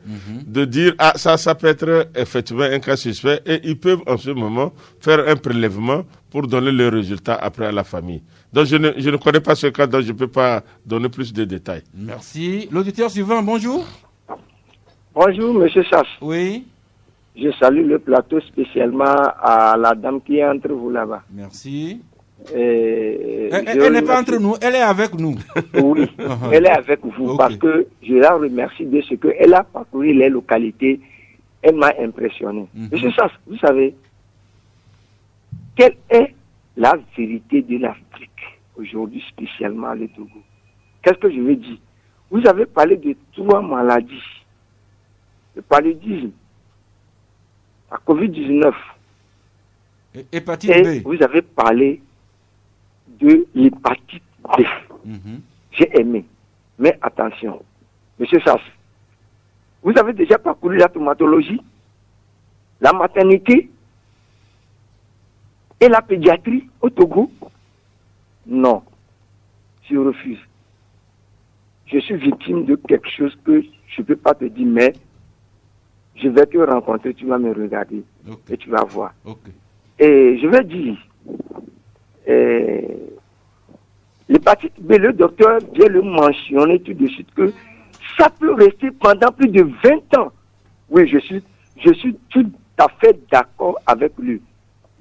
de dire « Ah, ça peut être effectivement un cas suspect » et ils peuvent en ce moment faire un prélèvement pour donner le résultat après à la famille. Donc je ne connais pas ce cas, donc je ne peux pas donner plus de détails. Merci. L'auditeur suivant, bonjour. Bonjour, monsieur Chasse. Oui. Je salue le plateau spécialement à la dame qui est entre vous là-bas. Merci. Elle n'est pas entre nous, elle est avec nous. Oui, elle est avec vous parce que je la remercie de ce qu'elle a parcouru les localités. Elle m'a impressionné. Monsieur Sass, vous savez, quelle est la vérité de l'Afrique aujourd'hui, spécialement le Togo? Qu'est-ce que je veux dire? Vous avez parlé de 3 maladies. Le paludisme, la COVID-19, hépatite et B. vous avez parlé de l'hépatite B. J'ai aimé. Mais attention, Monsieur Sass, vous avez déjà parcouru la traumatologie, la maternité et la pédiatrie au Togo? Non, je refuse. Je suis victime de quelque chose que je ne peux pas te dire, mais je vais te rencontrer, tu vas me regarder et tu vas voir. Et je vais dire, l'hépatite B, le docteur vient le mentionner tout de suite que ça peut rester pendant plus de 20 ans. Oui, je suis tout à fait d'accord avec lui.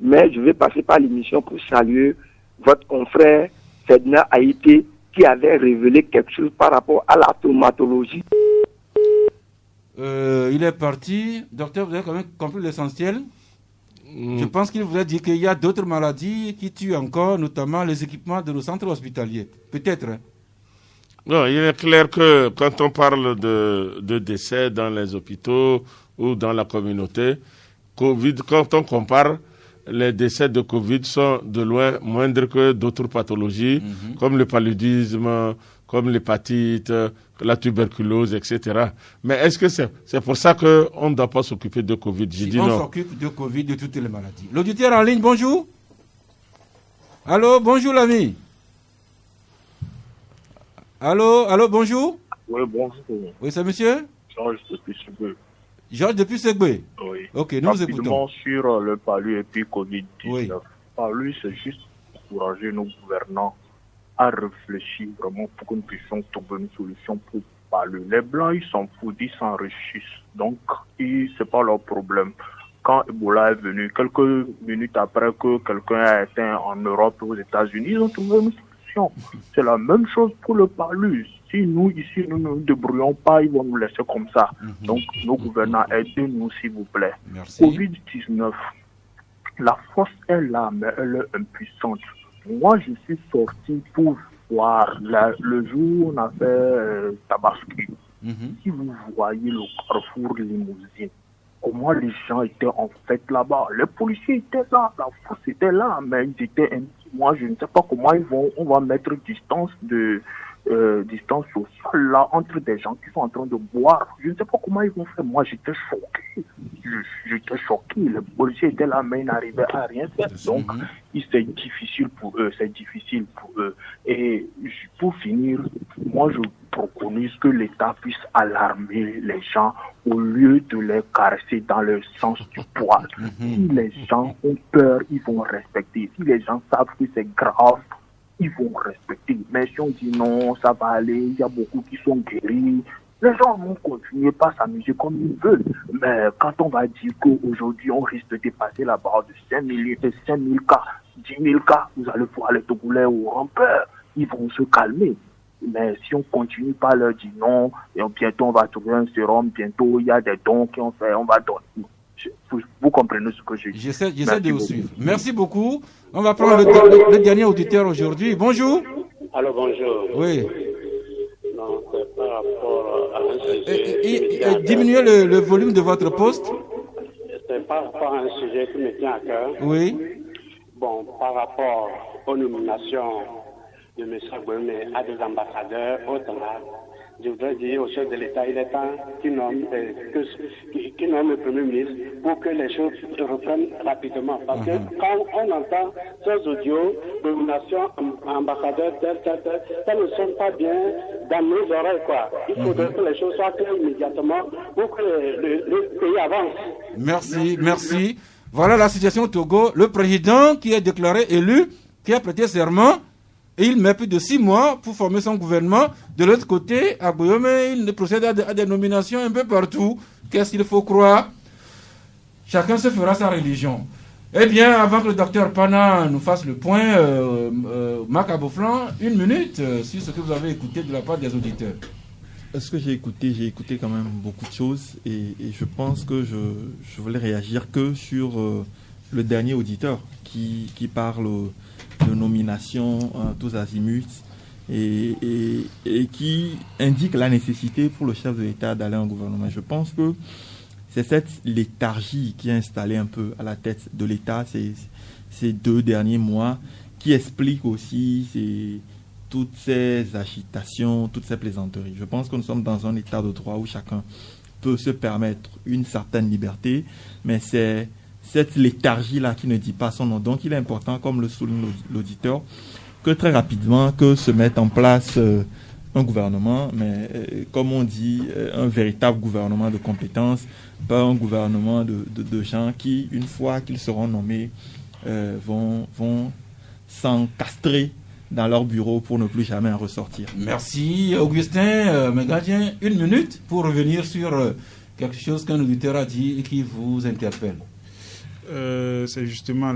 Mais je vais passer par l'émission pour saluer votre confrère Ferdinand Haïté qui avait révélé quelque chose par rapport à la traumatologie. Il est parti. Docteur, vous avez quand même compris l'essentiel. Je pense qu'il voulait dire qu'il y a d'autres maladies qui tuent encore, notamment les équipements de nos centres hospitaliers. Peut-être. Non, il est clair que quand on parle de décès dans les hôpitaux ou dans la communauté, Covid, quand on compare, les décès de Covid sont de loin moindres que d'autres pathologies, comme le paludisme, comme l'hépatite, la tuberculose, etc. Mais est-ce que c'est pour ça qu'on ne doit pas s'occuper de Covid? On s'occupe de Covid, de toutes les maladies. L'auditeur en ligne, bonjour. Allô, bonjour l'ami. Allô, bonjour. Oui, bonjour. Oui, c'est monsieur Georges depuis Segbe. Georges depuis Segbe. Oui. Ok, nous vous écoutons. Sur le palu et puis Covid-19. Oui. Palu, c'est juste encourager nos gouvernants à réfléchir vraiment pour que nous puissions trouver une solution pour Palu. Les Blancs, ils s'en foutent, ils s'enrichissent. Donc, c'est pas leur problème. Quand Ebola est venu, quelques minutes après que quelqu'un a été en Europe et aux États-Unis, ils ont trouvé une solution. C'est la même chose pour le Palu. Si nous, ici, nous ne nous débrouillons pas, ils vont nous laisser comme ça. Donc, nos gouvernants, aidez-nous, s'il vous plaît. Merci. Covid-19, la force est là, mais elle est impuissante. Moi, je suis sorti pour voir le jour où on a fait Tabaski. Si vous voyez le carrefour Limousine, comment les gens étaient en fait là-bas. Les policiers étaient là, la force était là, mais ils étaient moi, je ne sais pas comment on va mettre distance sociale là entre des gens qui sont en train de boire. Je ne sais pas comment ils vont faire. Moi, j'étais choqué. J'étais choqué. Les policiers étaient là, mais ils n'arrivaient à rien faire. Donc, c'est difficile pour eux. Et pour finir, moi, je préconise que l'État puisse alarmer les gens au lieu de les caresser dans le sens du poil. Si les gens ont peur, ils vont respecter. Si les gens savent que c'est grave, ils vont respecter. Mais si on dit non, ça va aller, il y a beaucoup qui sont guéris, les gens vont continuer pas à s'amuser comme ils veulent. Mais quand on va dire qu'aujourd'hui, on risque de dépasser la barre de 5 000 cas, 10 000 cas, vous allez voir les Togolais auront peur. Ils vont se calmer. Mais si on continue pas à leur dire non, et bientôt on va trouver un sérum, bientôt il y a des dons qui ont fait, on va donner. Vous comprenez ce que je dis. J'essaie de vous suivre. Merci beaucoup. On va prendre le dernier auditeur aujourd'hui. Bonjour. Allô, bonjour. Oui. Non, c'est par rapport à un sujet. Diminuez le volume de votre poste. C'est par rapport à un sujet qui me tient à cœur. Oui. Bon, par rapport aux nominations de M. Gbemé à des ambassadeurs au-delà, je voudrais dire au chef de l'État, il est temps qu'il nomme le Premier ministre pour que les choses reprennent rapidement. Parce que quand on entend ces audios, nomination ambassadeur, ça ne sonne pas bien dans nos oreilles, quoi. Il faudrait que les choses soient claires immédiatement pour que le pays avance. Merci. Voilà la situation au Togo. Le président qui est déclaré élu, qui a prêté serment, et il met plus de 6 mois pour former son gouvernement. De l'autre côté, à Boyome, il procède à des nominations un peu partout. Qu'est-ce qu'il faut croire? Chacun se fera sa religion. Eh bien, avant que le docteur Pana nous fasse le point, Marc Aboflan, 1 minute sur ce que vous avez écouté de la part des auditeurs. Ce que j'ai écouté quand même beaucoup de choses et je pense que je voulais réagir que sur le dernier auditeur qui parle de nomination tous azimuts et qui indique la nécessité pour le chef de l'État d'aller en gouvernement. Je pense que c'est cette léthargie qui est installée un peu à la tête de l'État ces 2 derniers mois qui explique aussi toutes ces agitations, toutes ces plaisanteries. Je pense que nous sommes dans un état de droit où chacun peut se permettre une certaine liberté, mais c'est cette léthargie-là qui ne dit pas son nom. Donc il est important, comme le souligne l'auditeur, que très rapidement que se mette en place un gouvernement, mais comme on dit, un véritable gouvernement de compétences, pas un gouvernement de gens qui, une fois qu'ils seront nommés, vont s'encastrer dans leur bureau pour ne plus jamais en ressortir. Merci Augustin Megadien. 1 minute pour revenir sur quelque chose qu'un auditeur a dit et qui vous interpelle. C'est justement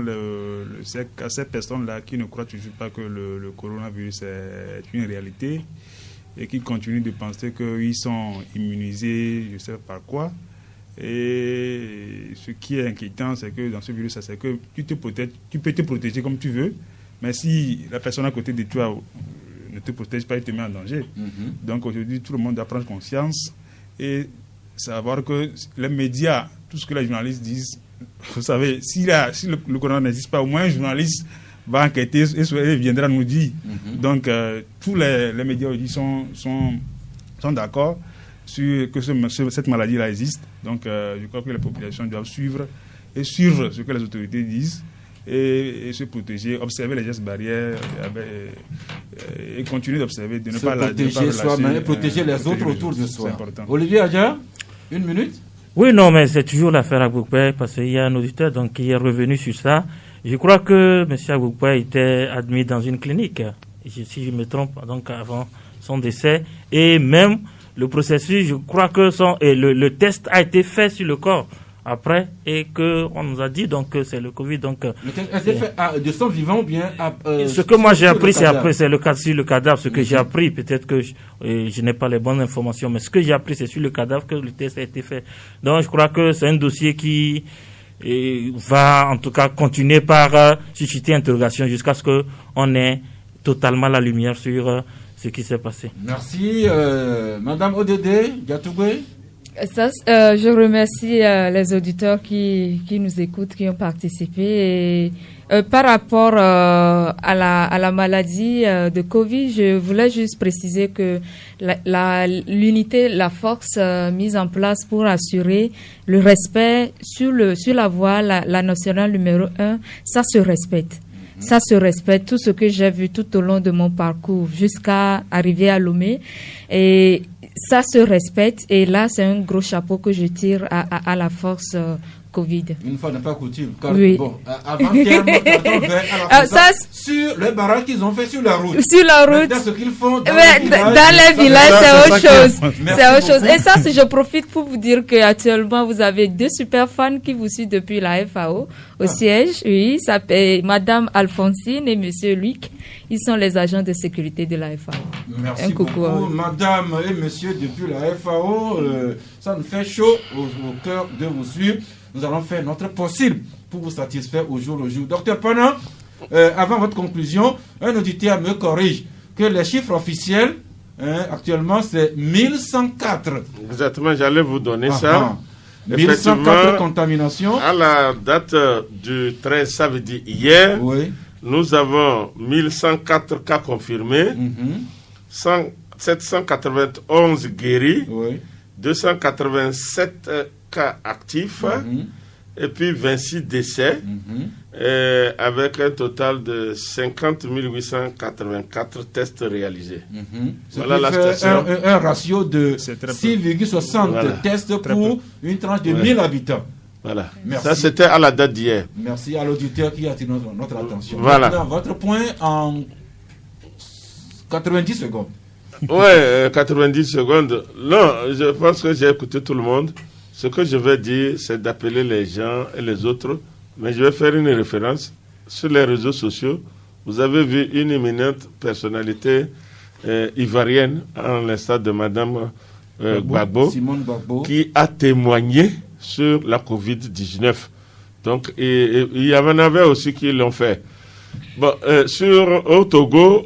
ces personnes-là qui ne croient toujours pas que le coronavirus est une réalité et qui continuent de penser qu'ils sont immunisés, je ne sais pas par quoi. Et ce qui est inquiétant, c'est que dans ce virus, c'est que tu peux te protéger comme tu veux, mais si la personne à côté de toi ne te protège pas, il te met en danger. Donc aujourd'hui, tout le monde doit prendre conscience et savoir que les médias, tout ce que les journalistes disent, vous savez, si le corona n'existe pas, au moins un journaliste va enquêter et viendra nous dire. Donc tous les médias aujourd'hui sont d'accord sur que cette maladie-là existe. Donc je crois que les populations doivent suivre ce que les autorités disent et se protéger, observer les gestes barrières et continuer d'observer, de ne pas protéger soi-même et protéger les autres autour de soi. C'est important. Olivier Adja, 1 minute. Oui, non, mais c'est toujours l'affaire Agboukpé parce qu'il y a un auditeur qui est revenu sur ça. Je crois que M. Agboukpé était admis dans une clinique, si je me trompe, donc avant son décès. Et même le processus, je crois que le test a été fait sur le corps après et qu'on nous a dit donc que c'est le Covid. Donc, le test a été fait de son vivant ou bien ce que moi j'ai appris, c'est après, c'est le cas sur le cadavre. Ce que j'ai appris, peut-être que je n'ai pas les bonnes informations, mais ce que j'ai appris, c'est sur le cadavre que le test a été fait. Donc je crois que c'est un dossier qui va en tout cas continuer par susciter interrogation jusqu'à ce qu'on ait totalement la lumière sur ce qui s'est passé. Merci. Madame Odede Gatougué. Je remercie les auditeurs qui nous écoutent, qui ont participé. Et, par rapport à la maladie de Covid, je voulais juste préciser que l'unité, la force mise en place pour assurer le respect sur la voie, la nationale numéro 1, ça se respecte. Ça se respecte, tout ce que j'ai vu tout au long de mon parcours jusqu'à arriver à Lomé. Et ça se respecte. Et là, c'est un gros chapeau que je tire à la force Covid. Une fois n'est pas coutume. Car, oui. Bon, avant-hier, sur les barrages qu'ils ont fait sur la route. Sur la route. Ce qu'ils font dans les villages, c'est autre chose. C'est autre chose. Et ça, je profite pour vous dire qu'actuellement, vous avez 2 super fans qui vous suivent depuis la FAO au siège. Oui, ça s'appelle Madame Alphonsine et Monsieur Luc. Ils sont les agents de sécurité de la FAO. Merci beaucoup, Madame et Monsieur, depuis la FAO. Ça nous fait chaud au cœur de vous suivre. Nous allons faire notre possible pour vous satisfaire au jour le jour. Docteur Pana, avant votre conclusion, un auditeur me corrige que les chiffres officiels, actuellement, c'est 1104. Exactement, j'allais vous donner ça. 1104 contaminations. À la date du 13, ça veut dire hier, oui. Nous avons 1104 cas confirmés, 791 guéris, oui. 287 cas actifs et puis 26 décès avec un total de 50 884 tests réalisés. Voilà la situation. Un ratio de 6,60 tests pour une tranche de 1000 habitants. Voilà. Merci. Ça, c'était à la date d'hier. Merci à l'auditeur qui a attiré notre attention. Voilà. Maintenant, votre point en 90 secondes. Ouais, 90 secondes. Non, je pense que j'ai écouté tout le monde. Ce que je veux dire, c'est d'appeler les gens et les autres mais je vais faire une référence. Sur les réseaux sociaux, vous avez vu une éminente personnalité ivoirienne, en l'instar de Madame Gbagbo, Simone Gbagbo, qui a témoigné sur la Covid-19. Donc, il y en avait aussi qui l'ont fait. Bon, au Togo,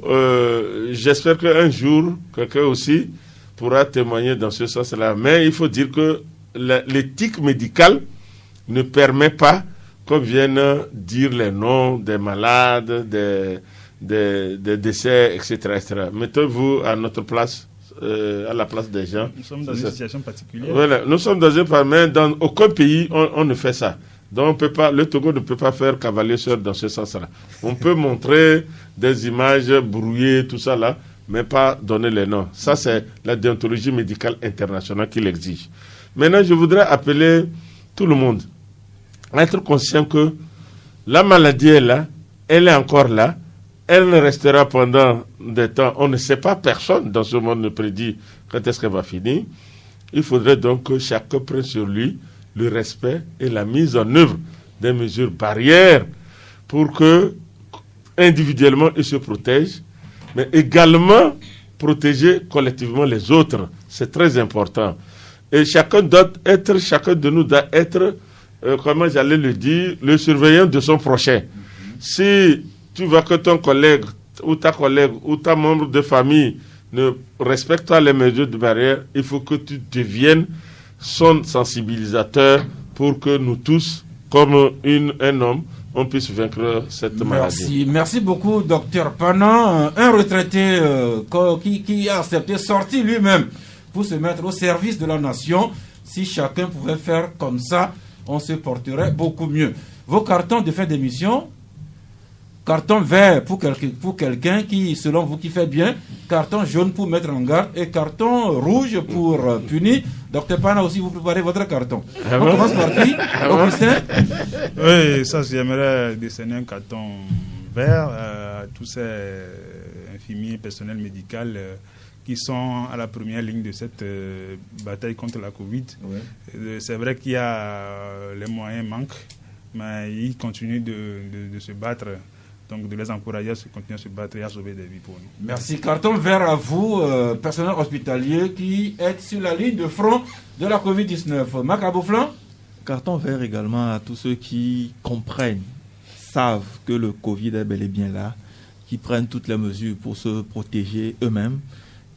j'espère qu'un jour, quelqu'un aussi pourra témoigner dans ce sens-là. Mais il faut dire que l'éthique médicale ne permet pas qu'on vienne dire les noms des malades, des décès, etc. Mettez-vous à notre place, à la place des gens. Nous sommes dans une situation particulière. Voilà, nous sommes dans mais dans aucun pays, on ne fait ça. Donc le Togo ne peut pas faire cavalier seul dans ce sens-là. On peut montrer des images brouillées, tout ça là, mais pas donner les noms. Ça, c'est la déontologie médicale internationale qui l'exige. Maintenant, je voudrais appeler tout le monde à être conscient que la maladie est là, elle est encore là, elle ne restera pendant des temps. On ne sait pas, personne dans ce monde ne prédit quand est-ce qu'elle va finir. Il faudrait donc que chacun prenne sur lui le respect et la mise en œuvre des mesures barrières pour que, individuellement, ils se protègent, mais également protéger collectivement les autres. C'est très important. Et chacun de nous doit être, comment j'allais le dire, le surveillant de son prochain. Si tu vois que ton collègue ou ta membre de famille ne respecte pas les mesures de barrière, il faut que tu deviennes son sensibilisateur pour que nous tous, comme un homme, on puisse vaincre cette maladie. Merci beaucoup, docteur Panan, un retraité qui a accepté sortir lui-même pour se mettre au service de la nation. Si chacun pouvait faire comme ça, on se porterait beaucoup mieux. Vos cartons de fin d'émission, carton vert pour quelqu'un qui, selon vous, qui fait bien, carton jaune pour mettre en garde et carton rouge pour punir. Docteur Pana aussi, vous préparez votre carton. On commence par qui? Augustin? Oui, ça, j'aimerais dessiner un carton vert à tous ces infirmiers, personnels médicaux qui sont à la première ligne de cette bataille contre la Covid. Ouais. C'est vrai qu'il y a les moyens manquent, mais ils continuent de se battre. Donc, de les encourager à continuer à se battre et à sauver des vies pour nous. Merci. Carton vert à vous, personnel hospitalier qui est sur la ligne de front de la Covid-19. Marc Abouflan? Carton vert également à tous ceux qui comprennent, savent que le Covid est bel et bien là, qui prennent toutes les mesures pour se protéger eux-mêmes,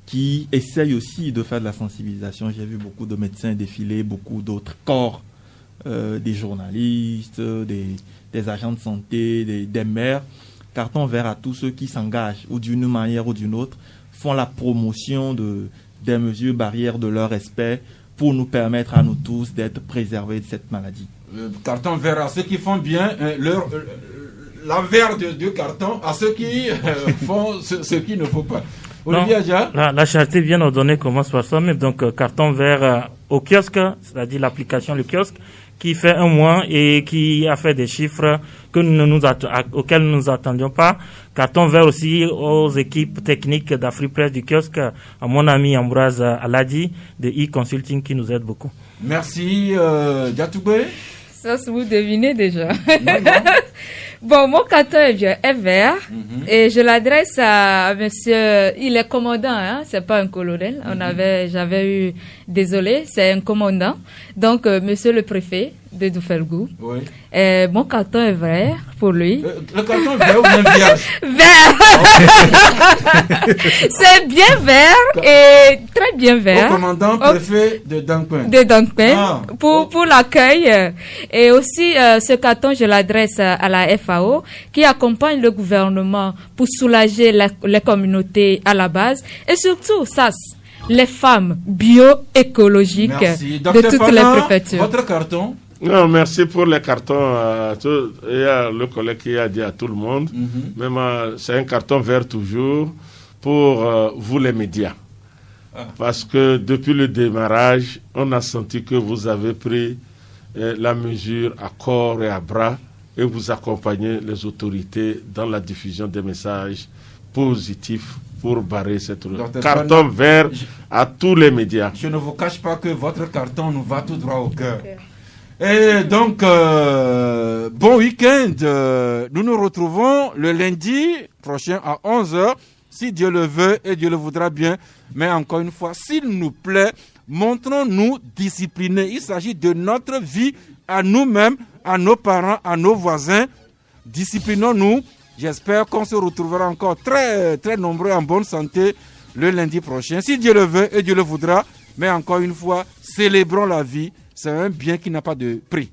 qui essayent aussi de faire de la sensibilisation. J'ai vu beaucoup de médecins défiler, beaucoup d'autres corps, des journalistes, des agents de santé, des maires. Carton vert à tous ceux qui s'engagent, ou d'une manière ou d'une autre, font la promotion des mesures barrières de leur respect pour nous permettre à nous tous d'être préservés de cette maladie. Carton vert à ceux qui font bien l'envers du carton à ceux qui font ce qu'il ne faut pas. Olivier Adja? La charité bien ordonnée commence par soi-même. Donc, carton vert au kiosque, c'est-à-dire l'application, le kiosque, qui fait un mois et qui a fait des chiffres auxquels nous ne nous attendions pas. Carton vert aussi aux équipes techniques d'Afripresse du kiosque, à mon ami Ambroise Aladi de e-consulting qui nous aide beaucoup. Merci, Diatoubé. Ça, vous devinez déjà. Bon, mon carton est vert et je l'adresse à monsieur, il est commandant, hein, c'est pas un colonel. J'avais eu, désolé, c'est un commandant. Donc, monsieur le préfet de Doufelgou. Oui. Mon carton est vert pour lui. Le carton vert ou bien vierge? Vert. C'est bien vert et très bien vert. Au commandant préfet de Dankpen. De Dankpen pour l'accueil. Et aussi, ce carton, je l'adresse à la FAO qui accompagne le gouvernement pour soulager les communautés à la base et surtout, les femmes bioécologiques de toutes les préfectures. Votre carton? Non, merci pour les cartons. Il y a le collègue qui a dit à tout le monde. Même c'est un carton vert toujours pour vous les médias. Parce que depuis le démarrage, on a senti que vous avez pris la mesure à corps et à bras et vous accompagnez les autorités dans la diffusion des messages positifs pour barrer cette route. Carton vert à tous les médias. Je ne vous cache pas que votre carton nous va tout droit au cœur. Et donc, bon week-end. Nous nous retrouvons le lundi prochain à 11h, si Dieu le veut et Dieu le voudra bien. Mais encore une fois, s'il nous plaît, montrons-nous disciplinés. Il s'agit de notre vie à nous-mêmes, à nos parents, à nos voisins. Disciplinons-nous. J'espère qu'on se retrouvera encore très, très nombreux en bonne santé le lundi prochain, si Dieu le veut et Dieu le voudra. Mais encore une fois, célébrons la vie. C'est un bien qui n'a pas de prix.